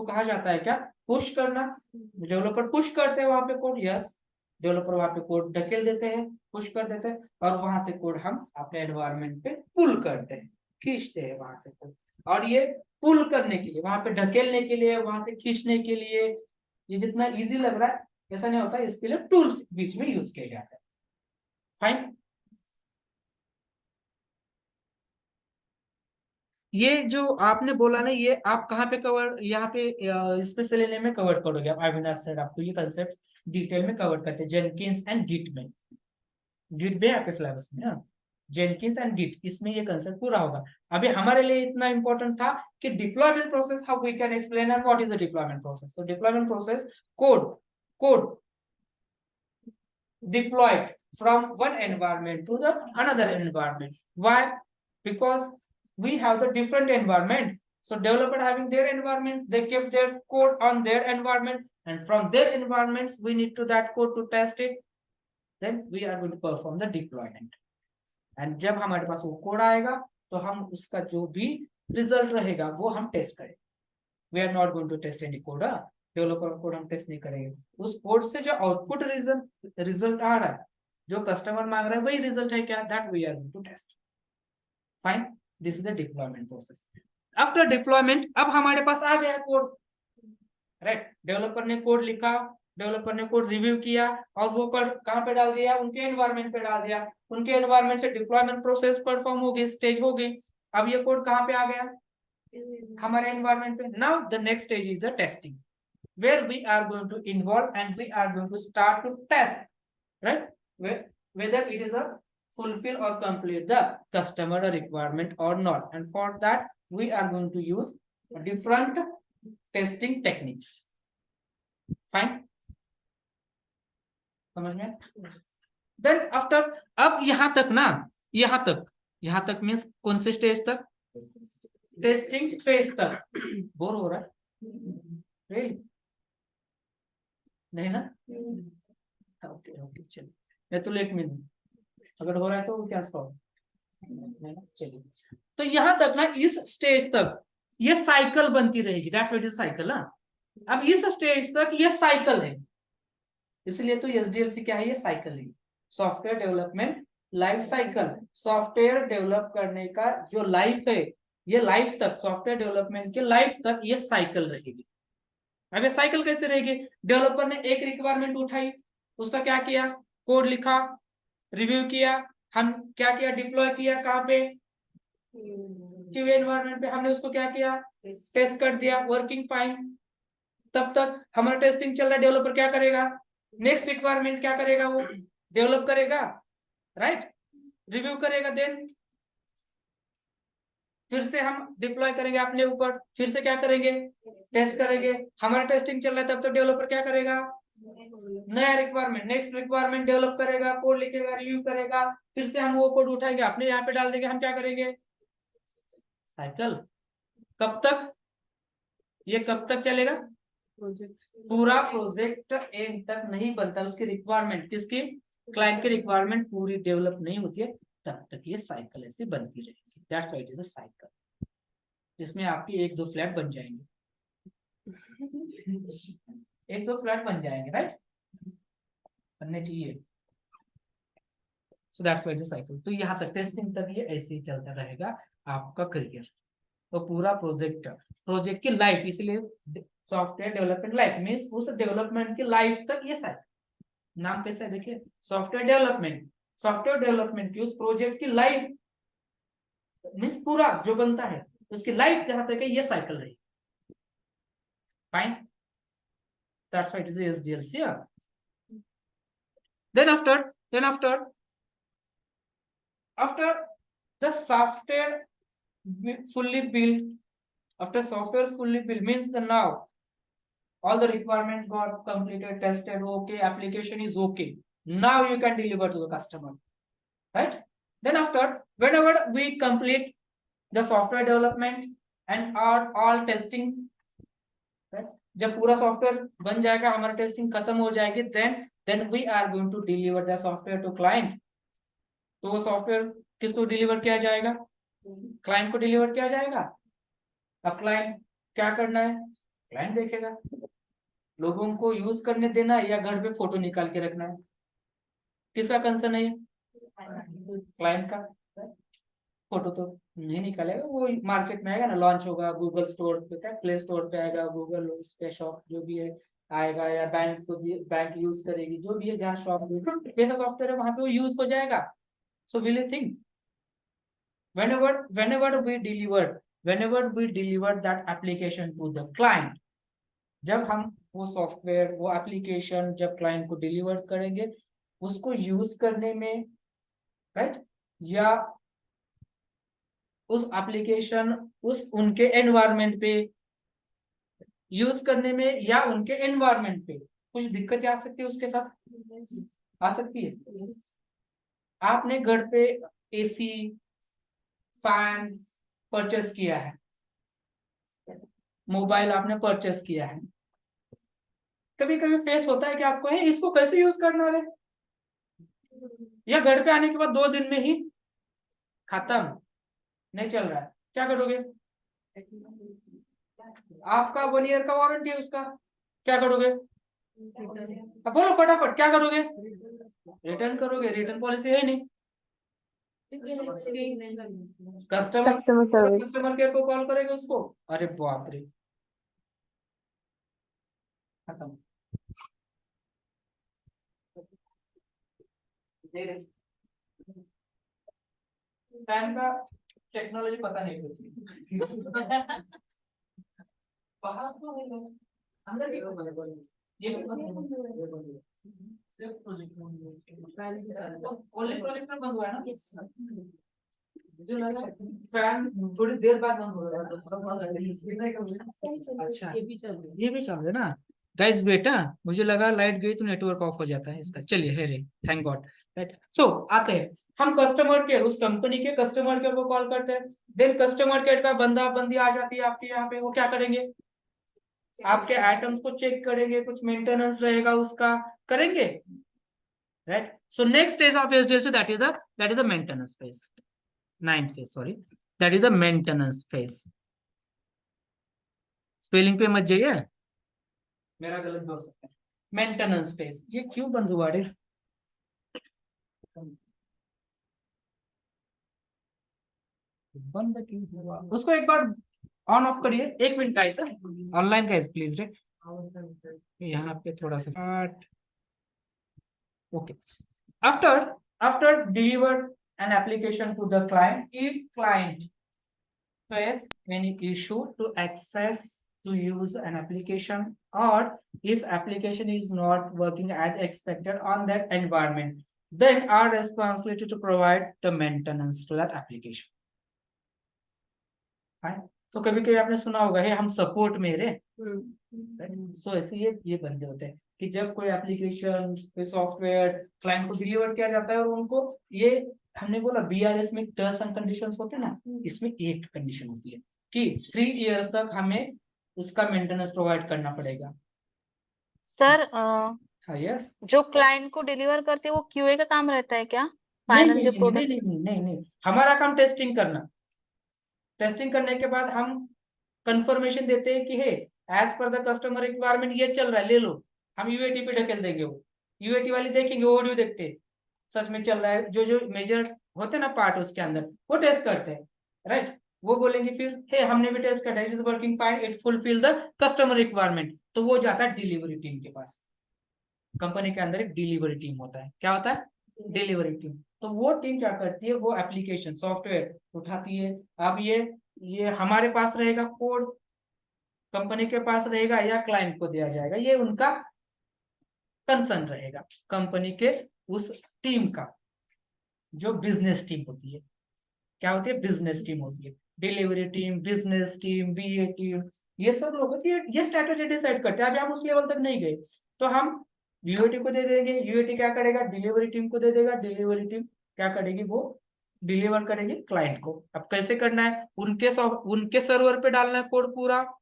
A: कहा जाता है क्या, पुश करना। डेवलपर पुश करते हैं वहां पे कोड, यस, डेवलपर वहां पे कोड ढकेल देते हैं, पुश कर देते हैं, और वहां से कोड हम अपने एनवायरनमेंट पे पुल करते हैं, खींचते हैं वहां से कोड। और ये पुल करने के लिए, वहां पे ढकेलने के लिए, वहां से खींचने के लिए, ये जितना इजी लग रहा है ऐसा नहीं होता, इसके लिए टूल्स बीच में यूज किया जाता है। फाइन, ये जो आपने बोला ना, ये आप कहाँ पे कवर, यहाँ पे स्पेशल एलिमेंट में कवर करोगे आप, अविनाश सर आपको ये कंसेप्ट डिटेल में कवर करते हैं जेनकिंस एंड गिट में, गिट में आपके सिलेबस में, जेनकिंस एंड गिट, इसमें ये कंसेप्ट पूरा होगा। अभी हमारे लिए इतना इंपॉर्टेंट था कि deployment process, how we can explain and what is the deployment process. So deployment process, code deployed from one environment to the another environment. Why? Because we have the different environments. So developer having their environment, they kept their code on their environment, and from their environments we need to that code to test it. Then we are going to perform the deployment. And जब हमारे पास वो code आएगा तो हम उसका जो भी result रहेगा वो हम टेस्ट करेंगे। We are not going to test any code, developer code हम टेस्ट नहीं करेंगे, उस कोड से जो आउटपुट रिजल्ट आ रहा है, जो कस्टमर मांग रहा है वही रिजल्ट है क्या, that we are going to test. Fine, this is the deployment process. After deployment अब हमारे पास आ गया कोड, राइट, डेवलपर ने कोड लिखा, डेवलपर ने कोड रिव्यू किया, और वो कोड कहां पे डाल दिया, उनके एनवायरनमेंट पे डाल दिया, उनके एनवायरनमेंट से डिप्लॉयमेंट प्रोसेस परफॉर्म हो गई, स्टेज हो गई। अब ये कोड कहां पे आ गया, हमारे एनवायरनमेंट पे। Now the next stage is the testing, where we are going to involve and we are going to start to test, right, whether it is a fulfill or complete the customer requirement or not, and for that we are going to use different testing techniques. Fine, समझ में? Then after, अब यहां तक ना, यहां तक means कौन से स्टेज तक, टेस्टिंग फेज तक। बोर हो रहा है really? नहीं ना, ओके चलिए, मैं तो लेट में हूँ, अगर हो रहा है तो क्या नहीं ना, चलिए। तो यहां तक ना, इस स्टेज तक ये साइकिल बनती रहेगी, दैट्स व्हाट इज साइकिल। अब इस स्टेज तक ये साइकिल है, इसलिए तो एसडीएलसी क्या है, ये साइकिल है, software development life cycle. Software develop करने का जो लाइफ है, ये लाइफ तक, सॉफ्टवेयर डेवलपमेंट के लाइफ तक ये साइकिल रहेगी। अब ये साइकिल कैसे रहेगी, डेवलपर ने एक रिक्वायरमेंट उठाई, उसका क्या किया, कोड लिखा, रिव्यू किया, हम क्या किया, डिप्लॉय किया, कहां पे, क्यू एनवायरनमेंट पे, हमने उसको क्या किया, टेस्ट कर दिया, वर्किंग फाइन। तब तक हमारा टेस्टिंग चल रहा है, डेवलपर क्या करेगा, नेक्स्ट रिक्वायरमेंट क्या करेगा, वो डेवलप करेगा, राइट, रिव्यू करेगा, देन फिर से हम डिप्लॉय करेंगे अपने ऊपर, फिर से क्या करेंगे, टेस्ट करेंगे। हमारा टेस्टिंग चल रहा है, तब तक डेवलपर क्या करेगा, नया रिक्वायरमेंट, नेक्स्ट रिक्वायरमेंट डेवलप करेगा, कोड लिखेगा, रिव्यू करेगा, फिर से हम वो कोड उठाएंगे, अपने यहाँ पे डाल देंगे, हम क्या करेंगे, साइकिल। कब तक, ये कब तक चलेगा, पूरा प्रोजेक्ट एंड तक नहीं बनता, उसकी रिक्वायरमेंट, किसकी, क्लाइंट की रिक्वायरमेंट पूरी डेवलप नहीं होती है, तब तक ये साइकिल ऐसे बनती रहेगी। That's why it is a cycle. इसमें आपकी एक दो फ्लैट बन जाएंगे, एक दो फ्लैट बन जाएंगे, राइट, बनने चाहिए। So that's why it is cycle. तो यहाँ तक टेस्टिंग तक ये ऐसे ही चलता रहेगा आपका करियर। तो पूरा प्रोजेक्ट प्रोजेक्ट की लाइफ, इसलिए सॉफ्टवेयर डेवलपमेंट लाइफ मीन्स उस डेवलपमेंट की लाइफ तक ये साइकिल। नाम कैसा है देखिए, सॉफ्टवेयर डेवलपमेंट की उस प्रोजेक्ट की लाइफ मीन्स पूरा जो बनता है उसकी लाइफ जहां तक है ये साइकिल रही। Fine, that's why it is SDLC. then after the software fully built, after software fully built means the now all the requirements got completed, tested, okay, application is okay, now you can deliver to the customer, right? Then after, whenever we complete the software development and all testing, right? जब पूरा software बन जाएगा, हमारा testing खत्म हो जाएगी, then we are going to deliver the software to client। तो वो सॉफ्टवेयर किसको डिलीवर किया जाएगा? क्लाइंट को डिलीवर किया जाएगा। अब क्लाइंट क्या करना है? क्लाइंट देखेगा लोगों को यूज करने देना है या घर पे फोटो निकाल के रखना है। किसका कंसर्न है? क्लाइंट का। फोटो तो नहीं निकालेगा, वो मार्केट में आएगा ना, लॉन्च होगा गूगल स्टोर पे, क्या प्ले स्टोर पे आएगा, गूगल पे शॉप जो भी है आएगा, या बैंक यूज करेगी, जो भी है जहाँ शॉप जैसा सॉफ्टवेयर है वहां पे वो यूज हो जाएगा। So will you think whenever we deliver that application to the client, जब हम वो सॉफ्टवेयर वो एप्लीकेशन जब क्लाइंट को डिलीवर करेंगे, उसको यूज करने में, राइट, या उस एप्लीकेशन उस उनके एनवायरनमेंट पे यूज करने में या उनके एनवायरनमेंट पे कुछ दिक्कत आ सकती है, उसके साथ आ सकती है। आपने घर पे एसी फैन परचेस किया है, मोबाइल आपने परचेस किया है, कभी कभी फेस होता है कि आपको है इसको कैसे यूज करना है, या घर पे आने के बाद 2 दिन में ही खत्म, नहीं चल रहा है, क्या करोगे? आपका 1 ईयर का वारंटी है उसका, क्या करोगे? अब बोलो फटाफट, क्या करोगे? रिटर्न करोगे, रिटर्न पॉलिसी है नहीं। कस्टमर केयर को कॉल करेंगे उसको, अरे बाप रे खत्म। फैन का टेक्नोलॉजी पता नहीं होती बाहर तो है, अंदर की ये भी सिर्फ प्रोजेक्ट प्रोजेक्ट बंद हुआ है ना, मुझे लगा फैन थोड़ी देर बाद बंद हो रहा है। अच्छा ये भी चल रहा है ना गाइस, बेटा मुझे लगा लाइट गई तो नेटवर्क ऑफ हो जाता है इसका। चलिए है रे, थैंक गॉड, राइट। सो आते हैं हम कस्टमर केयर, उस कंपनी के कस्टमर केयर को कॉल करते हैं, देन कस्टमर केयर का बंदा बंदी आ जाती है आपके यहाँ पे, वो क्या करेंगे? आपके आइटम्स को चेक करेंगे, कुछ मेंटेनेंस रहेगा उसका करेंगे, right. So next stage of SDLC that is the maintenance phase, 9th phase, sorry, that is the maintenance phase. Spelling पे मत जाइए, मेरा गलत हो सकता है। मेंटेनेंस फेज, ये क्यों बंद हुआ रे? बंद क्यों हुआ? उसको एक बार ऑन ऑफ करिए, 1 मिनट का ऐसा ऑनलाइन का प्लीज रे, यहाँ पे थोड़ा सा okay. After deliver an application to the client, if client face any issue to access to use an application, or if application is not working as expected on that environment, then our responsibility to provide the maintenance to that application। Fine? तो कभी कभी आपने सुना होगा है हम support में रहे, सो ऐसे ये बंदे होते हैं कि जब कोई एप्लीकेशन कोई सॉफ्टवेयर क्लाइंट को डिलीवर किया जाता है और उनको ये हमने बोला बीआरएस में टर्म्स एंड कंडीशंस होते हैं ना, इसमें एक कंडीशन होती है कि 3 इयर्स तक हमें उसका मेंटेनेंस प्रोवाइड करना पड़ेगा।
B: सर
A: हाँ यस,
B: जो क्लाइंट को डिलीवर करते हैं वो क्यूए का काम रहता है क्या?
A: नहीं
B: फाइनल
A: नहीं
B: जो
A: नहीं
B: प्रोडक्ट
A: नहीं नहीं नहीं नहीं, हमारा काम टेस्टिंग करना। टेस्टिंग करने के बाद हम कंफर्मेशन देते हैं कि hey as per the customer requirement ये चल रहा है, ले लो, हम यूएटी पे ढकेल देंगे। वो यूएटी वाली देखेंगे, ऑडियो देखते हैं सच में चल रहा है, जो जो मेजर होते हैं ना पार्ट उसके अंदर वो टेस्ट करते हैं, राइट। वो बोलेंगे फिर हे हमने भी टेस्ट किया, it is working fine, it fulfil the customer requirement, तो वो जाता है डिलीवरी टीम के पास। कंपनी के अंदर एक डिलीवरी टीम होता है, क्या होता है डिलीवरी टीम। तो वो टीम क्या करती है, वो एप्लीकेशन सॉफ्टवेयर उठाती है। अब ये हमारे पास रहेगा कोड, कंपनी के पास रहेगा या क्लाइंट को दिया जाएगा, ये उनका कंसर्न रहेगा। कंपनी के उस टीम का जो बिजनेस टीम होती है, क्या होती है बिजनेस टीम होती है, delivery team, business team, BA team, ये सब लोग होती है, ये स्ट्रेटेजी डिसाइड करते हैं। अभी हम उस लेवल तक नहीं गए, तो हम यूएटी को दे देंगे, यूएटी क्या करेगा डिलीवरी टीम को दे देगा, डिलीवरी टीम क्या करेगी वो डिलीवर करेगी क्लाइंट को। अब कैसे करना है, उनके सर्वर पे डालना है कोड पूरा,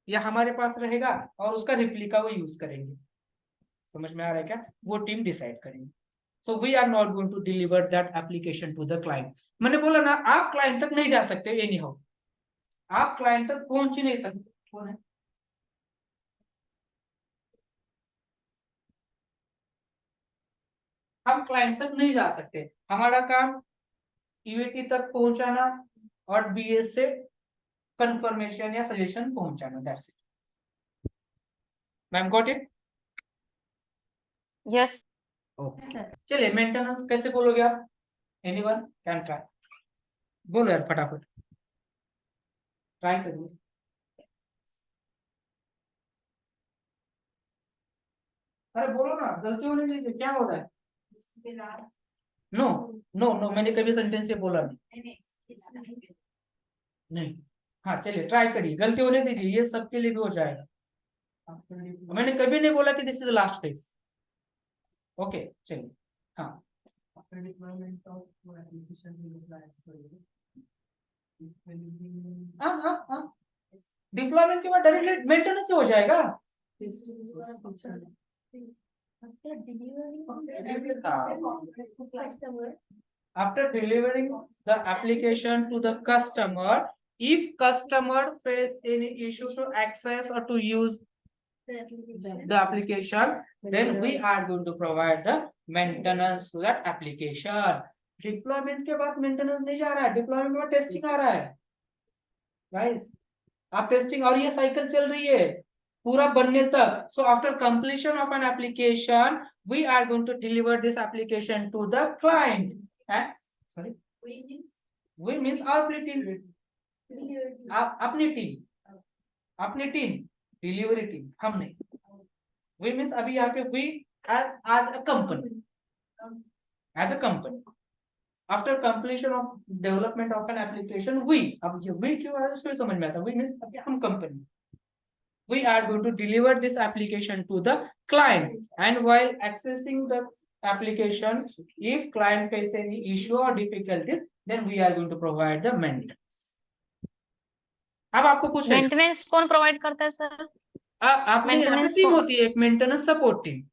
A: या हमारे पास रहेगा और उसका रिप्लिका वो यूज करेंगे। समझ में आ रहा है क्या, वो टीम डिसाइड करेंगे। So we are not going to deliver that application to the client. मैंने बोला ना आप क्लाइंट तक नहीं जा सकते, एनी हाउ आप क्लाइंट तक पहुंच ही नहीं सकते। कौन है? हम क्लाइंट तक नहीं जा सकते, हमारा काम यूएटी तक पहुंचाना और बीएस से कंफर्मेशन या सजेशन पहुंचाना, that's it. Ma'am got it?
B: Yes
A: okay चलिए, मेंटेनेंस कैसे बोलोगे आप, एनीवन कैन ट्राई, बोलो यार फटाफट ट्राई करिए। अरे बोलो ना, गलती होने दीजिए, क्या हो रहा है? नो नो नो, मैंने कभी सेंटेंस से बोला नहीं। नहीं, हाँ चलिए ट्राई करिए, गलती होने दीजिए, ये सबके लिए भी हो जाएगा। मैंने कभी नहीं बोला कि this is last phase. Okay चलिए, हाँ
C: After deployment of application to the clients, so it will be
A: हाँ हाँ हाँ, डिप्लॉयमेंट के बाद डायरेक्टली मेंटेनेंस से हो जाएगा।
D: After delivering
A: हाँ।
D: the customer,
A: After delivering the application to the customer, if customer face any issue to access or to use the application, then we are going to provide the maintenance to that application. Deployment के बाद maintenance नहीं जा रहा है, deployment के बाद testing आ रहा है। Guys, आप टेस्टिंग और ये साइकिल चल रही है पूरा बनने तक। So after completion of an application we are going to deliver this application to the client. Sorry, we means अपनी टीम, अपनी टीम डिलीवरी टीम, हम नहीं। वी मींस अभी यहाँ पे we as a company, as a company after completion of development of an application we, अब ये we क्यों है उसको समझ में आता है, वी मींस अभी हम company, we are going to deliver this application to the client, and while accessing the application, if client face any issue or difficulties, then we are going to provide the maintenance. अब आपको कुछ है,
B: maintenance कौन provide करता है sir?
A: आपने यहाँ पे
B: Maintenance
A: टीम
B: को-
A: होती है एक maintenance support team.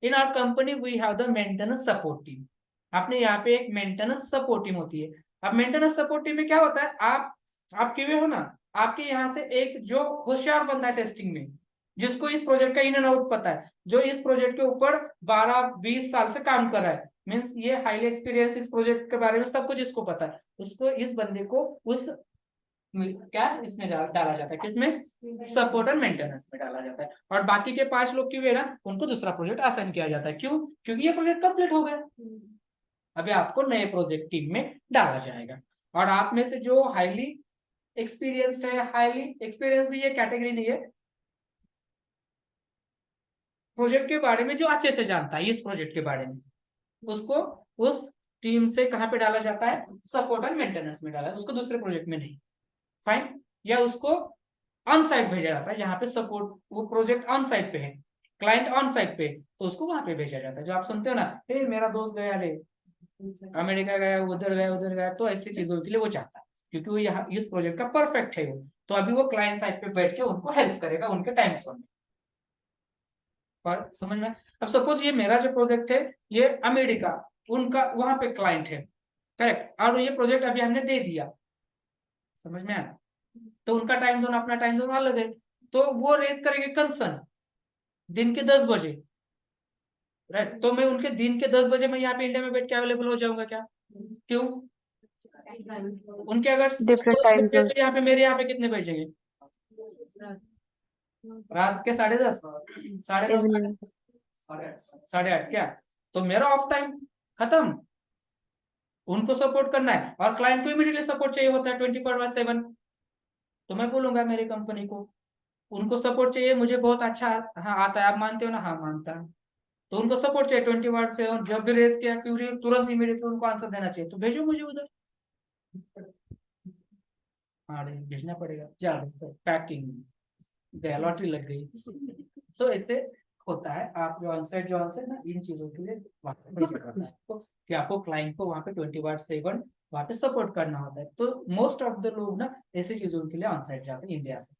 A: In our company we have the maintenance support team. आपने यहाँ पे एक मेंटेनेंस सपोर्ट टीम होती है। अब मेंटेनेंस सपोर्ट टीम में क्या होता है, आप क्यूए हो ना, आपके यहाँ से एक जो होशियार बंदा है टेस्टिंग में, जिसको इस प्रोजेक्ट का इन एंड आउट पता है, जो इस प्रोजेक्ट के ऊपर 12-20 साल से काम कर रहा है, मींस ये हाईली एक्सपीरियंस, इस प्रोजेक्ट के बारे में सब कुछ इसको पता है, उसको इस बंदे को उस क्या इसमें डाला जाता है, किसमें सपोर्ट और मेंटेनेंस में डाला जाता है। और बाकी के 5 लोग क्यों है ना, उनको दूसरा प्रोजेक्ट असाइन किया जाता है। क्यों? क्योंकि ये प्रोजेक्ट कंप्लीट हो गया, अभी आपको नए प्रोजेक्ट टीम में डाला जाएगा। और आप में से जो हाईली एक्सपीरियंस्ड है, हाईली एक्सपीरियंस भी ये कैटेगरी नहीं है, प्रोजेक्ट के बारे में जो अच्छे से जानता है इस प्रोजेक्ट के बारे में, उसको उस टीम से कहां पे डाला जाता है, सपोर्ट और मेंटेनेंस में डाला है, उसको दूसरे प्रोजेक्ट में नहीं। फाइन, या उसको ऑन साइट भेजा जाता है, जहां पे सपोर्ट, वो प्रोजेक्ट ऑन साइट पे है, क्लाइंट ऑन साइट पे, तो उसको वहां पे भेजा जाता है। जो आप सुनते हो ना, हे मेरा दोस्त गया रे अमेरिका गया, उधर गया, तो ऐसी चीजों के लिए वो चाहता है, क्योंकि वो यहाँ इस प्रोजेक्ट का परफेक्ट है वो, तो अभी वो क्लाइंट साइड पे बैठ के उनको हेल्प करेगा उनके टाइम जोन में। पर समझ में, अब सपोज ये मेरा जो प्रोजेक्ट है ये अमेरिका, उनका वहां पे क्लाइंट है, करेक्ट, और ये प्रोजेक्ट अभी हमने दे दिया, समझ में आया, तो उनका टाइम जोन अपना टाइम जोन अलग है, तो वो रेज करेंगे कंसर्न दिन के 10 बजे, राइट, तो मैं उनके दिन के 10 बजे मैं यहाँ पे इंडिया में बैठ के अवेलेबल हो जाऊंगा क्या? क्यों? उनके अगर
B: Different time
A: तो यहाँ
B: zones.
A: पे मेरे यहाँ पे कितने बजेंगे? रात के 10:30, 9:30,
B: Evening.
A: 8:30 क्या? तो मेरा ऑफ टाइम खत्म। उनको सपोर्ट करना है और क्लाइंट को इमीडिएटली सपोर्ट चाहिए होता है 24/7। तो मैं बोलूंगा मेरी कंपनी को, उनको सपोर्ट चाहिए, मुझे बहुत अच्छा हाँ आता है, आप मानते हो ना? हाँ मानता है। तो उनको सपोर्ट चाहिए 24/7, जब भी रेस किया क्यूरी तुरंत इमीडिएटली उनको आंसर देना चाहिए, तो भेजो मुझे उधर। हाँ भेजना पड़ेगा, चलो तो पैकिंग लॉटरी लग गई। तो ऐसे होता है, आप जो ऑनसाइट ना इन चीजों के लिए करना है आपको, कि आपको क्लाइंट को वहाँ पे 24/7 वहाँ पे सपोर्ट करना होता है। तो मोस्ट ऑफ द लोग ना ऐसी चीजों के लिए ऑनसाइट जाते हैं इंडिया से,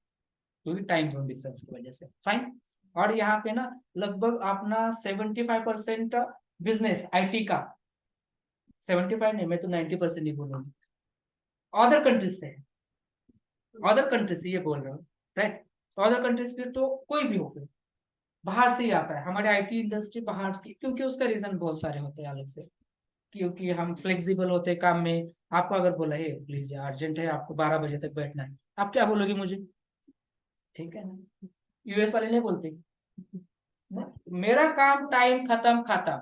A: क्योंकि टाइम जोन डिफरेंस की वजह से। फाइन। और यहाँ पे ना लगभग अपना 75% बिजनेस आईटी का, 75 नहीं, मैं तो 90% ही बोलूंगी, अदर कंट्रीज से, अदर कंट्रीज से ये बोल रहा हूँ, राइट? तो अदर कंट्रीज फिर तो कोई भी हो, फिर बाहर से ही आता है। हमारे आईटी इंडस्ट्री बाहर की, क्योंकि उसका रीजन बहुत सारे होते हैं अलग से, क्योंकि हम फ्लेक्सिबल होते हैं काम में। आपको अगर बोला है प्लीज अर्जेंट है, आपको 12 बजे तक बैठना है, आप क्या बोलोगे मुझे? ठीक है ना? यूएस वाले नहीं बोलते मेरा काम टाइम खत्म खाता।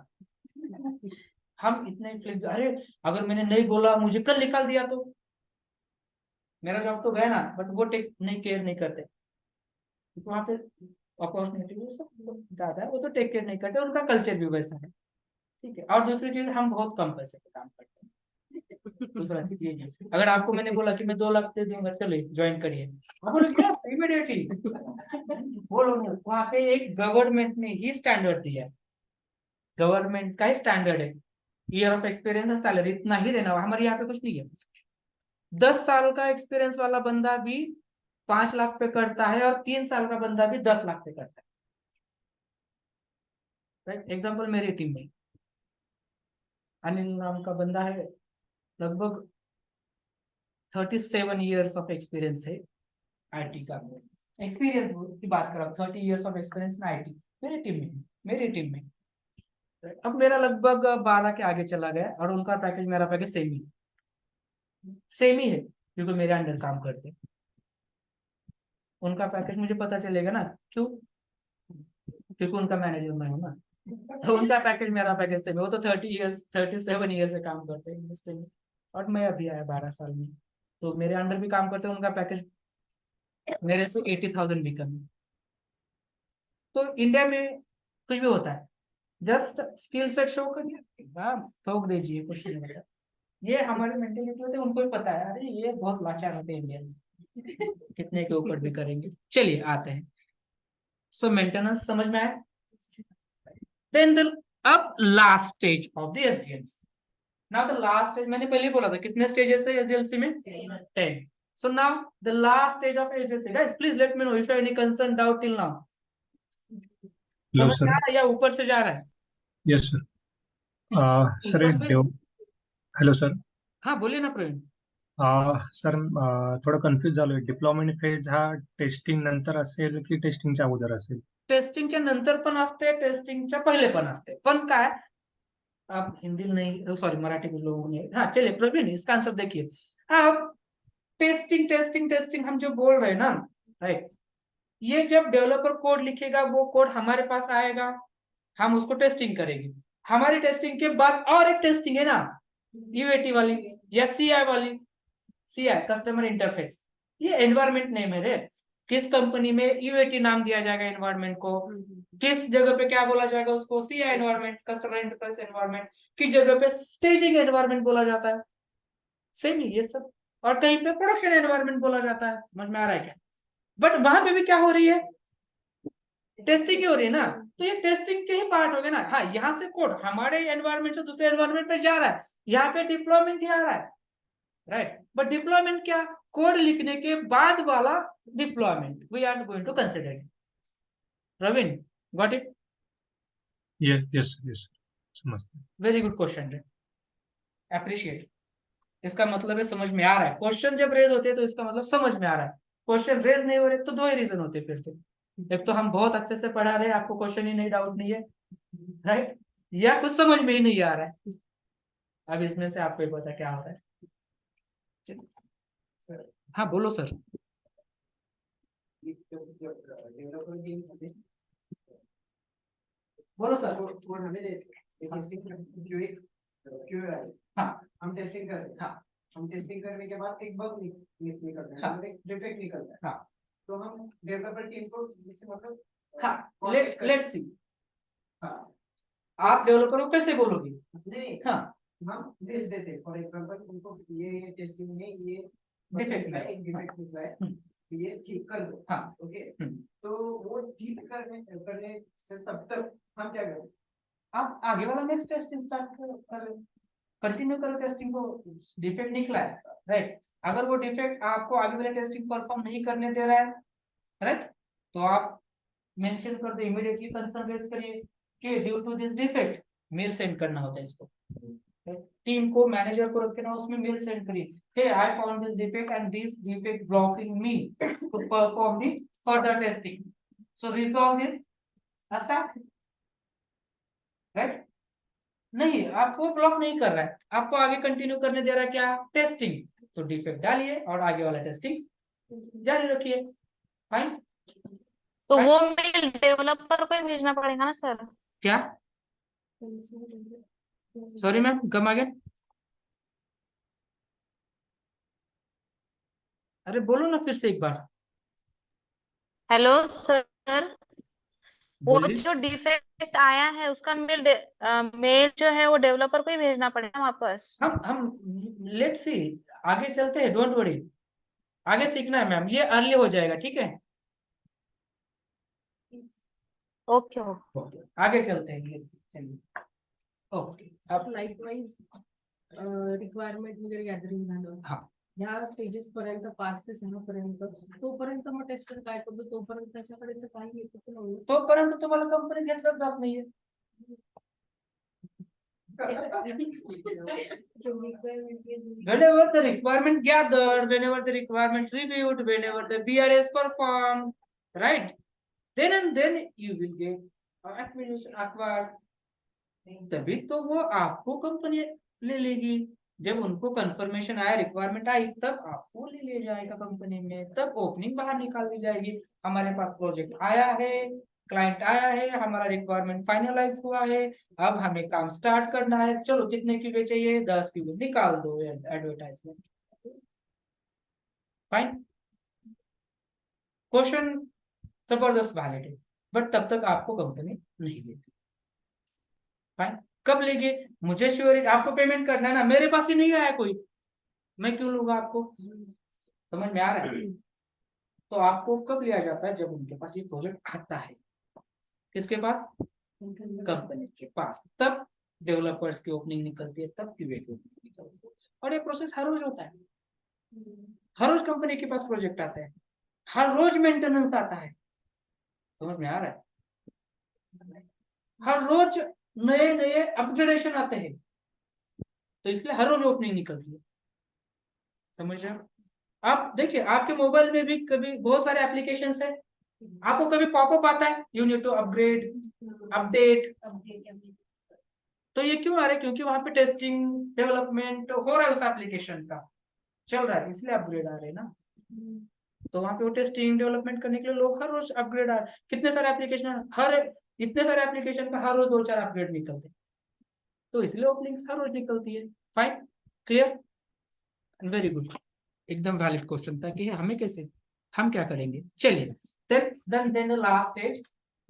A: हम इतने फ्लेक्सिबल, अरे अगर मैंने नहीं बोला, मुझे कल निकाल दिया तो मेरा जॉब तो गया ना। बट वो टेक नहीं केयर नहीं करते, क्योंकि वहाँ पे अपॉर्चुनिटी सब ज्यादा है, वो तो टेक केयर नहीं करते, उनका कल्चर भी वैसा है। ठीक है। और दूसरी चीज, हम बहुत कम पैसे पे काम करते हैं। दूसरा चीज ये है, अगर आपको मैंने बोला कि मैं 2 लाख दे दूंगा, चलो ज्वाइन करिए, आप बोलोगे इमीडिएटली बोलोगे। वहाँ पे एक गवर्नमेंट ने ही स्टैंडर्ड दिया है, गवर्नमेंट का ही स्टैंडर्ड है, ईयर ऑफ एक्सपीरियंस और सैलरी इतना ही देना। हमारे यहाँ पे कुछ नहीं है। 10 साल का एक्सपीरियंस वाला बंदा भी 5 लाख पे करता है, और 3 साल का बंदा भी 10 लाख पे करता है। राइट? एग्जाम्पल मेरी टीम में अनिल नाम का बंदा है, लगभग 37 ईयर्स ऑफ एक्सपीरियंस है आईटी का। एक्सपीरियंस की बात कर रहा हूँ, 30 ईयर्स ऑफ एक्सपीरियंस में आईटी मेरी टीम में। अब मेरा लगभग 12 के आगे चला गया, और उनका पैकेज मेरा पैकेज सेम ही है, क्योंकि मेरे अंडर काम करते हैं। उनका पैकेज मुझे पता चलेगा ना, क्यों? क्योंकि उनका मैनेजर मैं हूँ ना। तो उनका पैकेज मेरा पैकेज सेम है। वो तो 37 ईयर से काम करते हैं इंडस्ट्री में, और मैं अभी आया 12 साल में, तो मेरे अंडर भी काम करते हैं। उनका पैकेज मेरे से 80,000 भी कम है। तो इंडिया में कुछ भी होता है, जस्ट स्किल सेट शो करिए, ठोक दीजिए, कुछ नहीं होता। ये हमारे मेंटेलिटी होते हैं, उनको भी पता है, अरे ये बहुत लाचार होते हैं इंडियंस, कितने के ऊपर भी करेंगे। चलिए आते हैं। सो मेंटेनेंस समझ में आया। देन द अब last stage of the SDLC. Now the last stage, मैंने पहले बोला था कितने स्टेजेस है एसडीएलसी में? 10। So now the last stage of SDLC, guys please let me know if you have any concern doubt till now.
E: No,
A: समझ
E: sir.
A: में आ रहा है या ऊपर से जा रहा है?
E: Yes, sir. Sir,
A: ऊपर से?
E: hello, sir.
A: हाँ बोलिए ना प्रवीण।
E: सर थोडं कन्फ्युज झालोय. डिप्लॉयमेंट फेज हा टेस्टिंग नंतर असेल की टेस्टिंगच्या अगोदर असेल?
A: टेस्टिंगच्या नंतर पण असते, टेस्टिंगच्या पहिले पण असते, पण काय आप हिंदी नहीं, सॉरी मराठी के लोगों ने, हाँ चलिए प्रवीण इसका आंसर देखिए। अब टेस्टिंग हम जो बोल रहे हैं ना, राइट, ये जब डेवलपर कोड लिखेगा, वो कोड हमारे पास आएगा, हम उसको टेस्टिंग करेंगे। हमारी टेस्टिंग के बाद और एक टेस्टिंग है ना, यूएटी वाली या सीआई वाली, सीआई कस्टमर इंटरफेस, ये एनवायरमेंट नेम है रे। किस कंपनी में यूएटी नाम दिया जाएगा एनवायरमेंट को, किस जगह पे क्या बोला जाएगा उसको, CI environment, customer interface environment, किस जगह पे स्टेजिंग एनवायरमेंट बोला जाता है, सेम ही ये सब। और कहीं पे प्रोडक्शन एनवायरमेंट बोला जाता है। समझ में आ रहा है क्या? बट वहां पे भी क्या हो रही है? टेस्टिंग ही हो रही है ना। तो ये टेस्टिंग के ही पार्ट हो गए ना। हाँ, यहाँ से कोड हमारे एनवायरमेंट से दूसरे एनवायरमेंट पे जा रहा है, यहाँ पे डिप्लॉयमेंट ही आ रहा है, राइट। बट डिप्लॉयमेंट क्या? कोड लिखने के बाद वाला deployment we are going to consider it. Ravin got it?
E: Yes. समझते.
A: वेरी गुड क्वेश्चन रे, अप्रिशिएट। इसका मतलब है समझ में आ रहा है। क्वेश्चन जब रेज होते हैं तो इसका मतलब समझ में आ रहा है। क्वेश्चन रेज नहीं हो रहे तो दो ही रीजन होते हैं फिर तो, एक तो हम बहुत अच्छे से पढ़ा रहे हैं, आपको क्वेश्चन ही नहीं, डाउट नहीं है, राइट, या कुछ समझ में ही नहीं आ रहा है। अब इसमें से आपको ही पता क्या हो रहा है। हाँ बोलो सर।
C: डेवलपर टीम
A: बोलो सर।
C: वो हमें देते क्यूए क्यूए
A: हाँ
C: हम टेस्टिंग कर रहे हैं।
A: हाँ
C: हम टेस्टिंग करने के बाद एक बग निकलता है,
A: हाँ।
C: मतलब एक डिफेक्ट निकलता है।
A: हाँ
C: तो हम डेवलपर टीम को जिससे मतलब
A: हाँ लेट्स सी।
C: हाँ
A: आप डेवलपर को कैसे बोलोगे?
C: नहीं
A: हाँ
C: हम भेज देते हैं। फॉर एग्जांपल उनको ये टेस्टिंग में ये
A: डिफेक्ट
C: निकला है, एक डिफेक्ट निकला है, ये ठीक कर दो।
A: हाँ
C: ओके, तो वो ठीक करने से तब तक हम क्या करें?
A: आप आगे वाला नेक्स्ट टेस्टिंग स्टार्ट कर कंटिन्यू करो टेस्टिंग को। डिफेक्ट निकला है राइट, अगर वो डिफेक्ट आपको आगे वाले टेस्टिंग परफॉर्म नहीं करने दे रहा है राइट, तो आप मेंशन कर दो, इमीडिएटली कंसर्न रेज करिए कि due to this defect mail send करना होता है इसको। टीम को मैनेजर को रख के ना उसमें मेल सेंड करिए, hey I found this defect and this defect blocking me to perform the further testing, so resolve this ऐसा राइट। नहीं, आपको ब्लॉक नहीं कर रहा है, आपको आगे कंटिन्यू करने दे रहा है क्या? टेस्टिंग। तो डिफेक्ट डालिए और आगे वाला टेस्टिंग जारी रखिए। फाइन।
B: तो वो मेल डेवलपर को ही भेजना पड़ेगा ना सर?
A: क्या? सॉरी मैम, कम आगे। अरे बोलो ना फिर से एक बार।
B: हेलो सर, वो
A: बोलिए।
B: जो डिफेक्ट आया है उसका मेल जो है वो डेवलपर को ही भेजना पड़ेगा वापस?
A: हम लेट्स सी, आगे चलते हैं, डोंट वरी, आगे सीखना है मैम, ये अर्ली हो जाएगा ठीक है।
B: Okay okay.
A: ओके आगे चलते हैं, लेट्स सी, चलिए। ओके अब
F: लाइकवाइज रिक्वायरमेंट वगैरे गॅदरिंग झालं,
A: हाँ
F: ह्या स्टेजेस पर्यंत 5 ते 6 पर्यंत, तोपर्यंत मग टेस्टर काय करतो? तोपर्यंत त्याच्याकडे तर काही येतच नाही.
A: तोपर्यंत तुम्हाला कंपनी घेतलंच जात नाहीये. Whenever the requirement gathered, whenever the requirement reviewed, whenever the BRS performed, right? Then and then you will get acquisition acquired. तभी तो वो आपको कंपनी ले लेगी, जब उनको कंफर्मेशन आया, रिक्वायरमेंट आई, तब आपको ले लिया जाएगा कंपनी में, तब ओपनिंग बाहर निकाल दी जाएगी। हमारे पास प्रोजेक्ट आया है, क्लाइंट आया है, हमारा रिक्वायरमेंट फाइनलाइज हुआ है, अब हमें काम स्टार्ट करना है, चलो कितने क्यूबे चाहिए, 10 क्यूबे निकाल दो एडवर्टाइजमेंट। फाइन, क्वेश्चन जबरदस्त वैलिड है, बट तब तक आपको कंपनी नहीं लेती। फाइन, कब लेंगे? मुझे श्योर, आपको पेमेंट करना है ना, मेरे पास ही नहीं आया कोई, मैं क्यों लूंगा आपको? समझ में आ रहा है? तो आपको कब लिया जाता है? जब उनके पास ये प्रोजेक्ट आता है। किसके पास? कंपनी के पास। तब डेवलपर्स की ओपनिंग निकलती है, तब क्यूए की ओपनिंग निकलती है, और ये प्रोसेस हर रोज होता है। हर रोज कंपनी के पास प्रोजेक्ट आता है, हर रोज मेंटेनेंस आता है। समझ में आ रहा है? हर रोज नए नए अपग्रेडेशन आते हैं, तो इसलिए हर रोज ओपनिंग निकलती है। समझ रहे हो? आप देखिए, आपके मोबाइल में भी कभी बहुत सारे एप्लीकेशंस है, आपको कभी पॉपअप आता है, you need to upgrade, update, तो ये क्यों आ रहा है? क्योंकि वहां पे टेस्टिंग डेवलपमेंट हो रहा है, उस एप्लीकेशन का चल रहा है, इसलिए अपग्रेड आ रहे हैं ना। तो वहां पे वो टेस्टिंग डेवलपमेंट करने के लिए लोग हर रोज अपग्रेड आ रहे हैं। कितने सारे एप्लीकेशन, हर इतने सारे एप्लीकेशन का हर रोज 2-4 अपग्रेड निकलते हैं, तो इसलिए ओपनिंग्स हर रोज निकलती है। फाइन, क्लियर, वेरी गुड, एकदम वैलिड क्वेश्चन था कि हमें कैसे, हम क्या करेंगे। चलिए, then the last stage,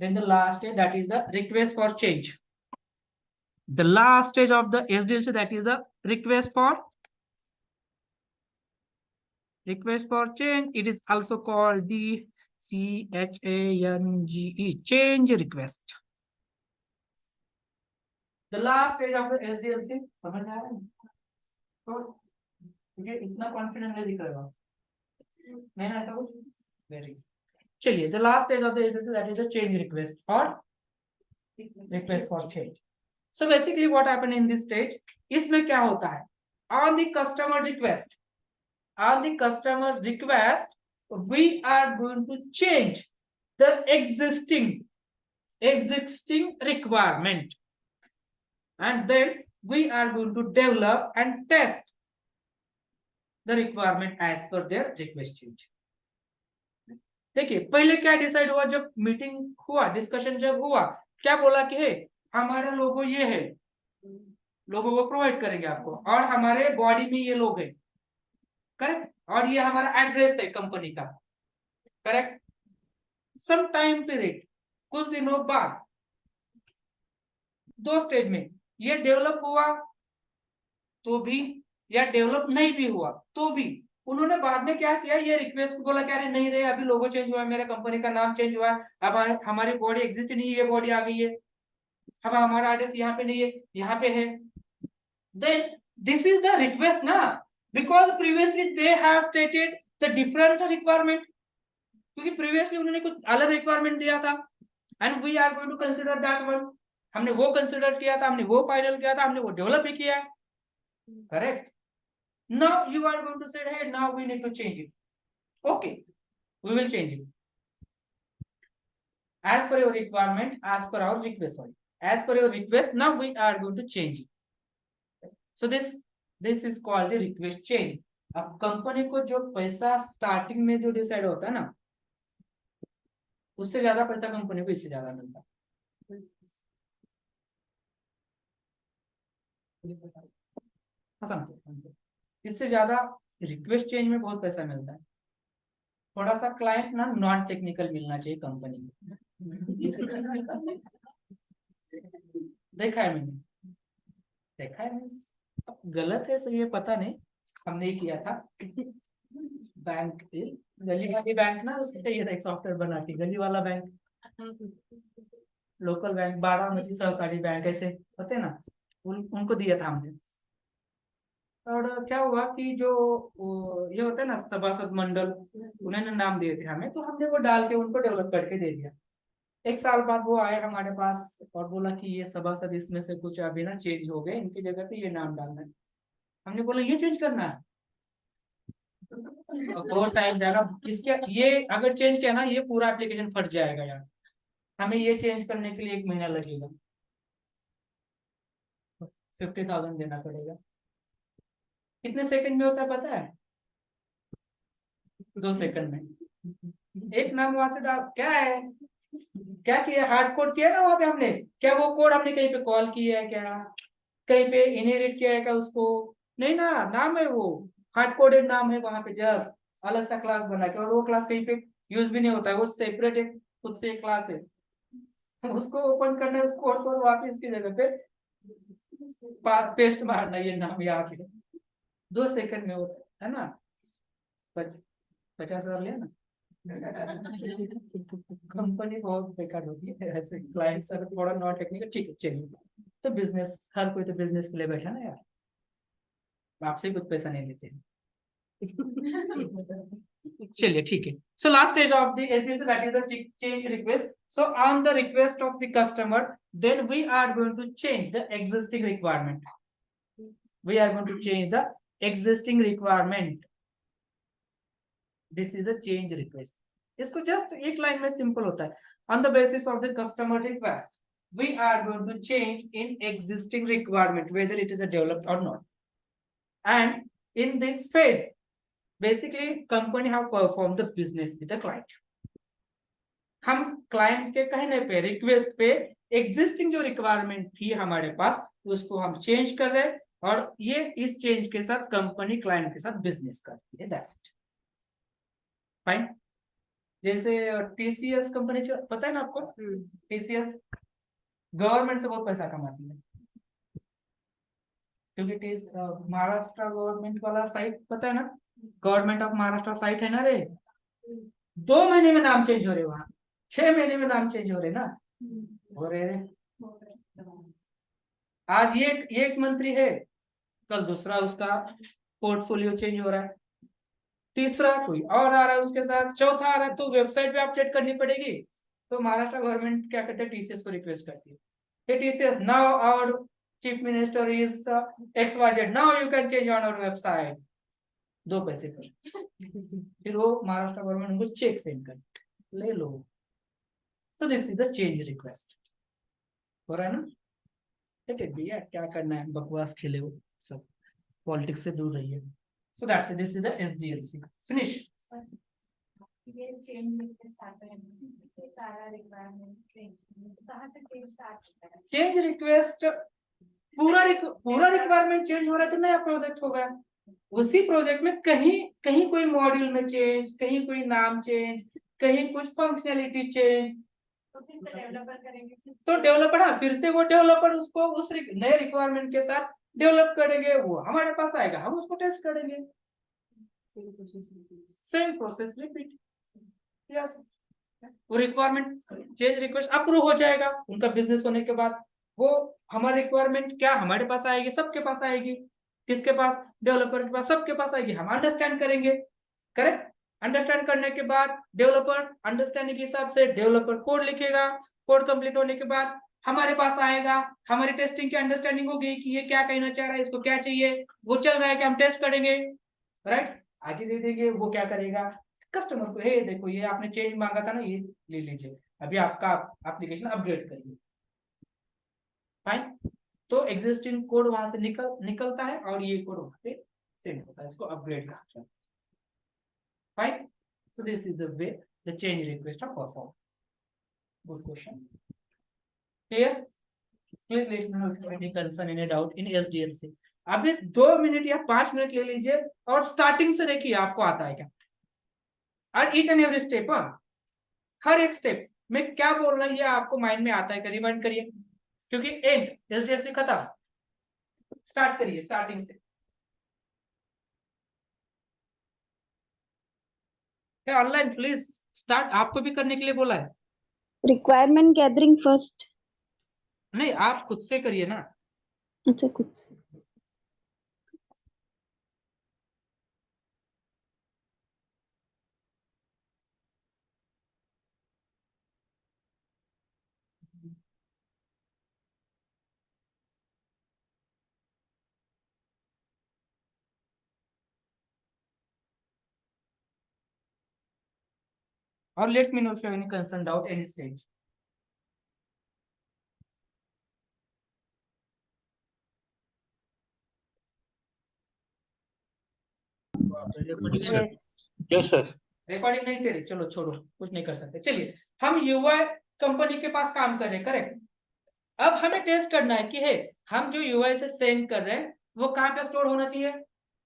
A: that is the request for change. The last stage of the SDLC, that is the request for change. It is also called the CHANGE, change request. The last stage of the SDLC, समझ में आ रहा है? तो मुझे इतना confident नहीं दिख रहा है, मैंने ऐसा कुछ वेरी। चलिए, the last stage of the SDLC, that is the change request or request for change. So basically what happened in this stage, इसमें क्या होता है? On the customer request, we are going to change the existing requirement, and then we are going to develop and test the requirement as per their request change. देखिए पहले क्या decide हुआ, जब meeting हुआ, डिस्कशन जब हुआ, क्या बोला कि है हमारा लोगो ये है, लोगो को प्रोवाइड करेंगे आपको, और हमारे बॉडी में ये लोग है, करेक्ट, और ये हमारा एड्रेस है कंपनी का, करेक्ट। सम टाइम पीरियड, कुछ दिनों बाद, दो स्टेज में ये डेवलप हुआ तो भी, या डेवलप नहीं भी हुआ तो भी, उन्होंने बाद में क्या किया, ये रिक्वेस्ट बोला क्या अरे नहीं रहे, अभी लोगो चेंज हुआ है, मेरा कंपनी का नाम चेंज हुआ है, अब हमारी बॉडी एग्जिस्ट नहीं है, ये बॉडी आ गई है, अब हमारा एड्रेस यहाँ पे नहीं है, यहाँ पे है। Then this is the request ना, because previously they have stated the different requirement, क्योंकि प्रीवियसली उन्होंने कुछ अलग रिक्वायरमेंट दिया था, and we are going to consider that one, हमने वो कंसीडर किया था, हमने वो फाइनल किया था, हमने वो डेवलप भी किया, correct. Now you are going to say, hey, now we need to change it. Okay, we will change it as per your requirement, as per our request. Sorry, as per your request. Now we are going to change it. So this is called the request change. अब company को जो पैसा starting में जो decide होता है ना, उससे ज्यादा पैसा कंपनी को इससे ज्यादा मिलता है। इससे ज्यादा रिक्वेस्ट चेंज में बहुत पैसा मिलता है। थोड़ा सा क्लाइंट ना नॉन टेक्निकल मिलना चाहिए कंपनी में। देखा है मैंने, देखा है, अब गलत है सही है पता नहीं, हमने ही किया था। बैंक, गली वाली बैंक ना, उसको चाहिए था एक सॉफ्टवेयर बना के, गली वाला बैंक, लोकल बैंक, बारामती सहकारी बैंक, ऐसे होते ना, उनको दिया था हमने। और क्या हुआ कि जो ये होता है ना सभासद मंडल, उन्होंने नाम दिए थे हमें, तो हमने वो डाल के उनको डेवलप करके दे दिया। एक साल बाद वो आए हमारे पास और बोला कि ये सभासद इसमें से कुछ अभी ना चेंज हो गए, इनकी जगह पे ये नाम डालना है। हमने बोला ये चेंज करना है, बहुत टाइम जाएगा इसके, ये अगर चेंज किया ना ये पूरा एप्लीकेशन फट जाएगा यार, हमें ये चेंज करने के लिए 1 महीना लगेगा, 50,000 देना पड़ेगा। कितने सेकंड में होता है पता है? 2 सेकंड में एक नाम वहां से डाल, क्या है, क्या किया, हार्ड कोड किया ना वहां पे हमने, क्या वो कोड हमने कहीं पे कॉल किया है, क्या कहीं पे इनहेरिट किया है क्या उसको, नहीं ना, नाम है वो, हार्ड कोडेड नाम है वहां पे, जस्ट अलग सा क्लास बना के, और वो क्लास कहीं पे यूज भी नहीं होता है, वो सेपरेट एक खुद से एक क्लास है, उसको ओपन करना है, उस कोड को वापस इसकी जगह पे पेस्ट मारना, ये नाम यहाँ पे 2 सेकंड में होता है ना। 50,000 लिया ना। कंपनी बहुत बेकार होती है ऐसे, क्लाइंट्स अगर थोड़ा नॉन टेक्निकल, ठीक है चलिए, तो बिजनेस, हर कोई तो बिजनेस के लिए बैठा ना यार, आपसे कुछ पैसा नहीं लेते हैं। चलिए ठीक है। So last stage of the SDLC, that is the change request. So on the request of the customer, then we are going to change the existing requirement. We are going to change the existing requirement. This is the change request. इसको just एक line में simple होता है, on the basis of the customer request, we are going to change in existing requirement whether it is a developed or not. And in this phase, basically company have performed the business with the client. हम client के कहने पे, request पे, existing जो requirement थी हमारे पास उसको हम चेंज कर रहे हैं, और ये इस चेंज के साथ कंपनी क्लाइंट के साथ बिजनेस करती है, दैट्स इट, फाइन। जैसे TCS कंपनी, पता है ना आपको, TCS गवर्नमेंट से बहुत पैसा कमाती है, क्योंकि महाराष्ट्र गवर्नमेंट वाला साइट पता है ना, गवर्नमेंट ऑफ महाराष्ट्र साइट है ना रे, 2 महीने में नाम चेंज हो रहे, वहां 6 महीने में नाम चेंज हो रहे ना, हो रहे रे। आज ये एक मंत्री है, कल दूसरा उसका पोर्टफोलियो चेंज हो रहा है, तीसरा कोई और आ रहा है उसके साथ, चौथा आ रहा है, तो वेबसाइट पे अपडेट करनी पड़ेगी। तो महाराष्ट्र गवर्नमेंट क्या करते हैं, TCS को रिक्वेस्ट करती है, hey TCS, now our chief minister is XYZ, now you can change on our website, 2 पैसे पर। फिर वो महाराष्ट्र गवर्नमेंट उनको चेक सेंड कर, ले लो। तो this is the change request, हो रहा है ना। ठीक है भैया, क्या करना है, बकवास खेले हो सब, पॉलिटिक्स से दूर रहिए। So that's it. This is the SDLC. Finish.
D: ये चेंज स्टार्ट करेंगे, ये सारा रिक्वायरमेंट कहाँ से चेंज स्टार्ट होता है?
A: चेंज रिक्वेस्ट पूरा रिक्वायरमेंट चेंज हो रहा है तो नया प्रोजेक्ट होगा। उसी प्रोजेक्ट में कहीं कहीं कोई मॉड्यूल में चेंज, कहीं कोई नाम चेंज, कहीं कुछ फंक्शनैलिटी चेंज,
D: तो फिर से डेवलपर करेंगे,
A: तो डेवलपर, हाँ, फिर से वो डेवलपर उसको उस नए रिक्वायरमेंट के साथ डेवलप करेंगे, वो हमारे पास आएगा, हम उसको टेस्ट करेंगे। Same process repeat. यस, वो रिक्वायरमेंट चेंज रिक्वेस्ट अप्रूव हो जाएगा उनका बिजनेस होने के बाद, वो हमारी रिक्वायरमेंट क्या हमारे पास आएगी, सबके पास आएगी। किसके पास? डेवलपर के पास, सबके पास आएगी। हम अंडरस्टैंड करेंगे, करेक्ट। अंडरस्टैंड करने के बाद डेवलपर अंडरस्टैंडिंग के हिसाब से डेवलपर कोड लिखेगा, कोड कंप्लीट होने के बाद हमारे पास आएगा, हमारी टेस्टिंग की अंडरस्टैंडिंग हो गई कि ये क्या कहना चाह रहा है, इसको क्या चाहिए, वो चल रहा है कि हम टेस्ट करेंगे, राइट। आगे दे देंगे, वो क्या करेगा, कस्टमर को, हे देखो ये आपने चेंज मांगा था ना, ये ले लीजिए, अभी आपका एप्लीकेशन अपग्रेड करिए। फाइन। तो एग्जिस्टिंग कोड वहां से निकलता है और ये कोड वहां पे सेंड होता है, इसको अपग्रेड कहा जाता है। Fine. So this is the way the change request are perform. Good question. Clear? Please let me know if any concern, any doubt in SDLC. आपने 2 मिनट या 5 मिनट ले लीजिए और स्टार्टिंग से देखिए आपको आता है क्या, और ईच एंड एवरी स्टेप, हर एक स्टेप में क्या बोल रहा है ये आपको माइंड में आता है, रिमाइंड करिए, क्योंकि एंड एसडीएलसी खत्म। स्टार्ट करिए स्टार्टिंग से। ऑनलाइन प्लीज स्टार्ट, आपको भी करने के लिए बोला है।
G: Requirement gathering first.
A: नहीं, आप खुद से करिए ना।
G: अच्छा, कुछ
A: और late me know if you have any concern, doubt, any stage.
E: Yes sir.
A: Recording नहीं करी, चलो छोड़ो, कुछ नहीं कर सकते। चलिए, हम यूआई कंपनी के पास काम कर रहे हैं, करेक्ट। अब हमें टेस्ट करना है कि है हम जो यूआई से सेंड कर रहे हैं वो कहाँ पे स्टोर होना चाहिए,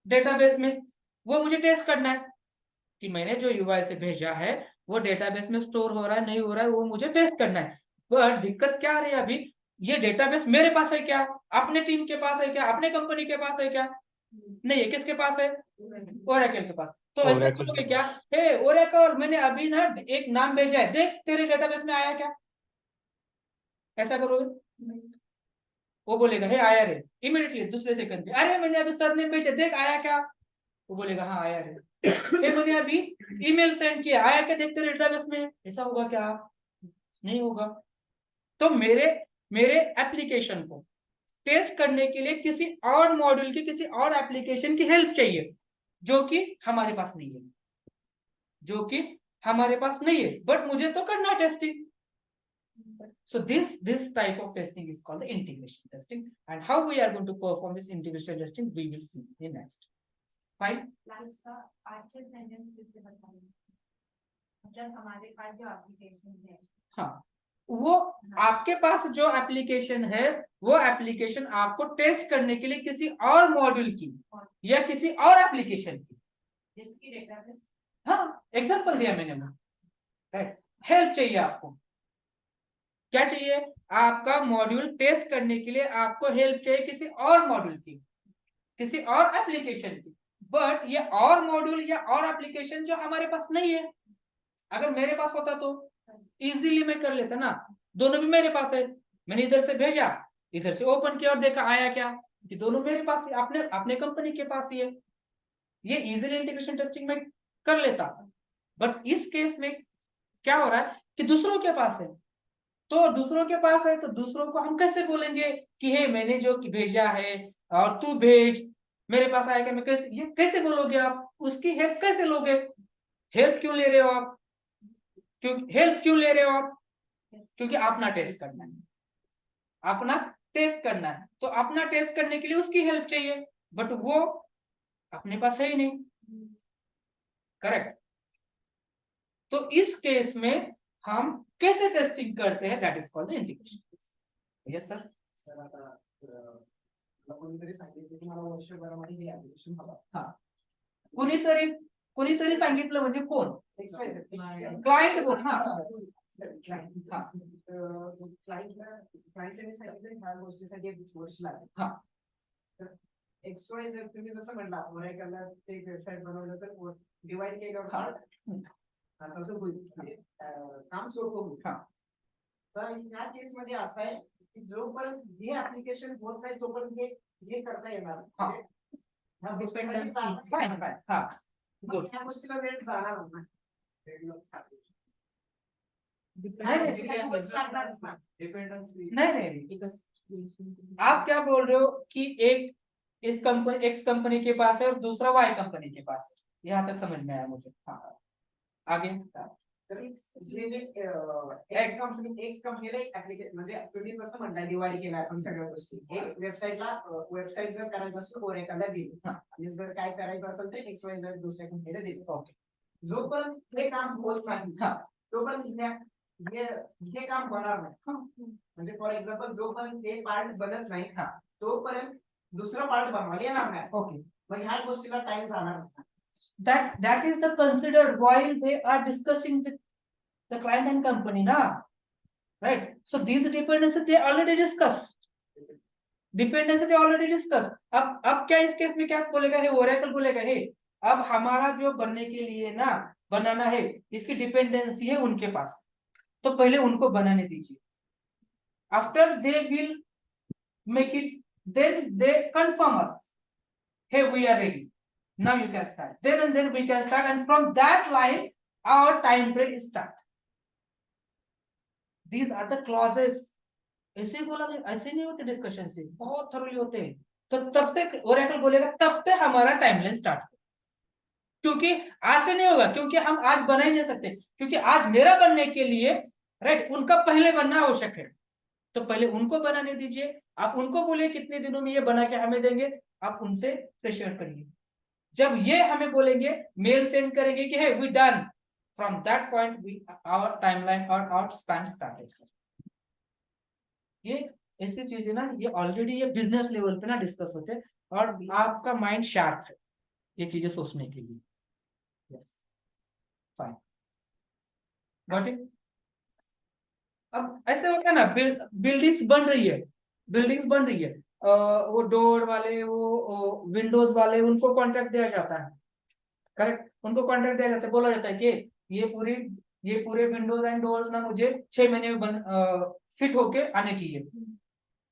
A: डेटाबेस में। वो मुझे टेस्ट करना है कि मैंने जो यूआई से भेजा है वो डेटाबेस में स्टोर हो रहा है नहीं हो रहा है, वो मुझे टेस्ट करना है। पर दिक्कत क्या आ रही है, अभी ये डेटाबेस मेरे पास है क्या, अपने टीम के पास है क्या, अपने कंपनी के पास है क्या, नहीं है। किसके पास है? ओरेकल के पास। तो ऐसा
E: Oracle
A: करोगे
E: के
A: क्या, हे ओरेकल मैंने अभी ना एक नाम भेजा है, देख तेरे डेटाबेस में आया क्या, ऐसा करोगे? वो बोलेगा हे आया रे, इमीडिएटली दूसरे सेकंड पे, अरे मैंने अभी सरनेम भेजा, देख आया क्या, वो बोलेगा हाँ आया रे। हे मैंने अभी ईमेल सेंड किया, आया क्या, देख तेरे डेटाबेस में। ऐसा होगा क्या? नहीं होगा। तो मेरे एप्लीकेशन को टेस्ट करने के लिए किसी और मॉड्यूल की, किसी और एप्लीकेशन की हेल्प चाहिए, जो कि हमारे पास नहीं है, जो कि हमारे पास नहीं है, बट मुझे तो करना है testing. So this type of testing is called the integration testing, and how we are going to perform this integration testing we will see in next. Fine.
D: Last का 5-6 सेंटेंस लिख के बताइए, मतलब हमारे पास जो एप्लीकेशन है,
A: हाँ, वो आपके पास जो एप्लीकेशन है वो एप्लीकेशन आपको टेस्ट करने के लिए किसी और मॉड्यूल की या किसी और एप्लीकेशन की,
D: जिसकी डेटाबेस,
A: हाँ एग्जांपल दिया मैंने, राइट। हेल्प चाहिए आपको, क्या चाहिए, आपका मॉड्यूल टेस्ट करने के लिए आपको हेल्प चाहिए किसी और मॉड्यूल की, किसी और एप्लीकेशन की, बट ये और मॉड्यूल या और एप्लीकेशन जो हमारे पास नहीं है। अगर मेरे पास होता तो इजीली मैं कर लेता ना, दोनों भी मेरे पास है, मैंने इधर से भेजा, इधर से ओपन किया और देखा आया क्या, कि दोनों मेरे पास है, अपने अपने कंपनी के पास ही है, ये इजीली इंटीग्रेशन टेस्टिंग में कर लेता। बट इस केस में क्या हो रहा है कि दूसरों के पास है, तो दूसरों के पास है तो दूसरों को हम कैसे बोलेंगे कि हे मैंने जो भेजा है और तू भेज, मेरे पास आएगा, मैं कैसे, ये कैसे बोलोगे आप, उसकी हेल्प कैसे लोगे, हेल्प क्यों ले रहे हो आप, हेल्प क्यों ले रहे हो आप, क्योंकि अपना टेस्ट करना है, अपना टेस्ट करना है, तो अपना टेस्ट करने के लिए उसकी हेल्प चाहिए, बट वो अपने पास है ही नहीं, करेक्ट। तो इस केस में हम कैसे टेस्टिंग करते हैं, that is called the integration. Yes sir.
C: Sir आता कोणीतरी सांगितलं की मला वर्षभरामध्ये हे ऍप्लिकेशन हवं.
A: कुणीतरी सांगितलं म्हणजे कोण?
C: XYZ.
A: क्लायंट कोण? हा
C: क्लायंटने सांगितलं ह्या गोष्टीसाठी एक वर्ष लागेल.
A: हा.
C: तर XYZ तुम्ही जसं म्हणला ओरेकलला ते वेबसाईट बनवलं तर डिवाइड केल्यावर असं होईल. काम सोपं होईल.
A: हा.
C: तर या केस मध्ये असं आहे की जोपर्यंत हे ऍप्लिकेशन होत नाही तोपर्यंत हे करता येणार.
A: हा.
C: ह्या गोष्टीसाठी
A: फाईन फाईन. हा गुड.
C: ह्या गोष्टीला वेळ जाणार नाही.
A: नहीं, आप क्या बोल रहे हो कि एक इस कंपनी एक्स कंपनी के पास है और दूसरा वाई कंपनी के पास है, यहाँ तक समझ में आया मुझे। हाँ आगे।
C: तर जे एक्स कंपनीला एक ऍप्लिकेशन म्हणजे तुम्ही जसं म्हणताय डिवाइड केला आपण सगळ्या गोष्टी एक वेबसाईट जर करायचं असेल ओरेकलला दिली आणि जर काय करायचं असेल तर XYZ दुसऱ्या कंपनीला दिली.
A: ओके.
C: जोपर्यंत हे काम होत नाही तोपर्यंत हे काम होणार नाही. म्हणजे फॉर एक्झाम्पल जोपर्यंत हे पार्ट बनत नाही तोपर्यंत दुसरं पार्ट बनवायला येणार नाही.
A: ओके.
C: मग ह्या गोष्टीला टाइम जाणारच नाही.
A: That is the considered while they are discussing with the client and company, na, right? So these dependencies they already discussed. Dependency they already discussed. अब क्या इस केस में क्या बोलेगा है, ओरेकल बोलेगा है अब हमारा जो बनने के लिए ना बनाना है इसकी डिपेंडेंसी है उनके पास, तो पहले उनको बनाने दीजिए. After they will make it, then they confirm us, hey we are ready. Now you can start. Then and then we can start, and from that line, our time period start. These are the clauses. ऐसे बोला नहीं, ऐसे नहीं होते discussion से, बहुत थोड़ी होते हैं. तो तब से ओरेकल बोलेगा तब से हमारा टाइमलाइन स्टार्ट, क्योंकि आज से नहीं होगा, क्योंकि हम आज बना ही नहीं सकते, क्योंकि आज मेरा बनने के लिए राइट उनका पहले बनना आवश्यक है. तो पहले उनको बनाने दीजिए. आप उनको बोलिए कितने दिनों में ये बना के हमें देंगे, आप उनसे प्रेशर करिए. जब ये हमें बोलेंगे मेल सेंड करेंगे कि है we done, from that point we our timeline और आवर स्पैन स्टार्टेड. ये ऐसी चीजें ना ये ऑलरेडी ये बिजनेस लेवल पे ना डिस्कस होते हैं और आपका माइंड शार्प है ये चीजें सोचने के लिए. Yes fine, got it. अब ऐसे होता है ना, बिल्डिंग्स बन रही है, वो डोर वाले वो विंडोज वाले उनको कॉन्ट्रैक्ट दिया जाता है, करेक्ट. उनको कॉन्ट्रैक्ट दिया जाता है, बोला जाता है कि ये पूरे विंडोज एंड डोर्स ना मुझे 6 महीने में फिट होके आने चाहिए.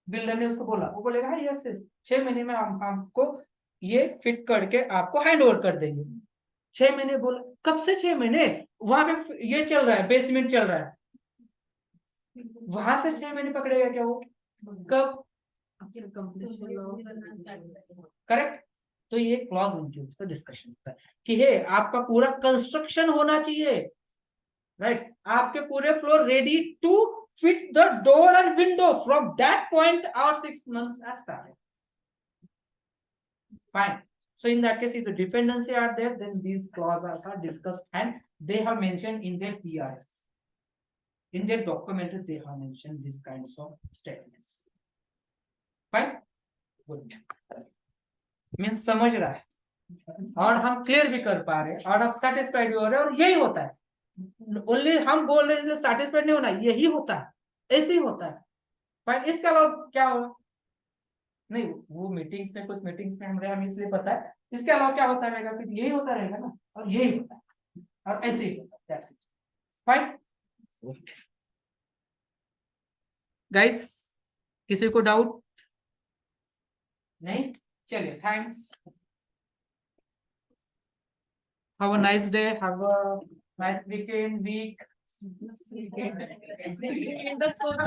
A: बिल्डर ने उसको बोला, वो बोलेगा हाँ यस 6 महीने में हमको ये फिट करके आपको हैंड ओवर कर देंगे. 6 महीने बोला, कब से 6 महीने? वहां पे ये चल रहा है, बेसमेंट चल रहा है, वहां से 6 महीने पकड़ेगा क्या वो? कब? करेक्ट. तो ये क्लॉज उनके ऊपर डिस्कशन होता है कि हे आपका पूरा कंस्ट्रक्शन होना चाहिए, राइट. आपके पूरे floor ready to fit the door and window. From that point our 6 months has started. Fine. So in that case, if the dependency are there, then these clauses are discussed and they have mentioned in their PRS. In their document, they have mentioned these kinds of statements. Fine. Good. Means समझ रहा है और हम clear भी कर पा रहे हैं और आप सेटिस्फाइड भी हो रहे हैं. और यही होता है, ओनली हम बोल रहे हैं सेटिस्फाइड नहीं होना, यही होता है, ऐसे ही होता है. बट इसके अलावा क्या होगा? नहीं, वो मीटिंग्स में कुछ मीटिंग्स में हमें इसलिए पता है, इसके अलावा क्या होता रहेगा? फिर यही होता रहेगा ना, और यही होता है और ऐसे ही होता है. फाइन गाइस, किसी को डाउट नहीं? चलिए, thanks. Have a nice day. Have a nice week.
F: That's what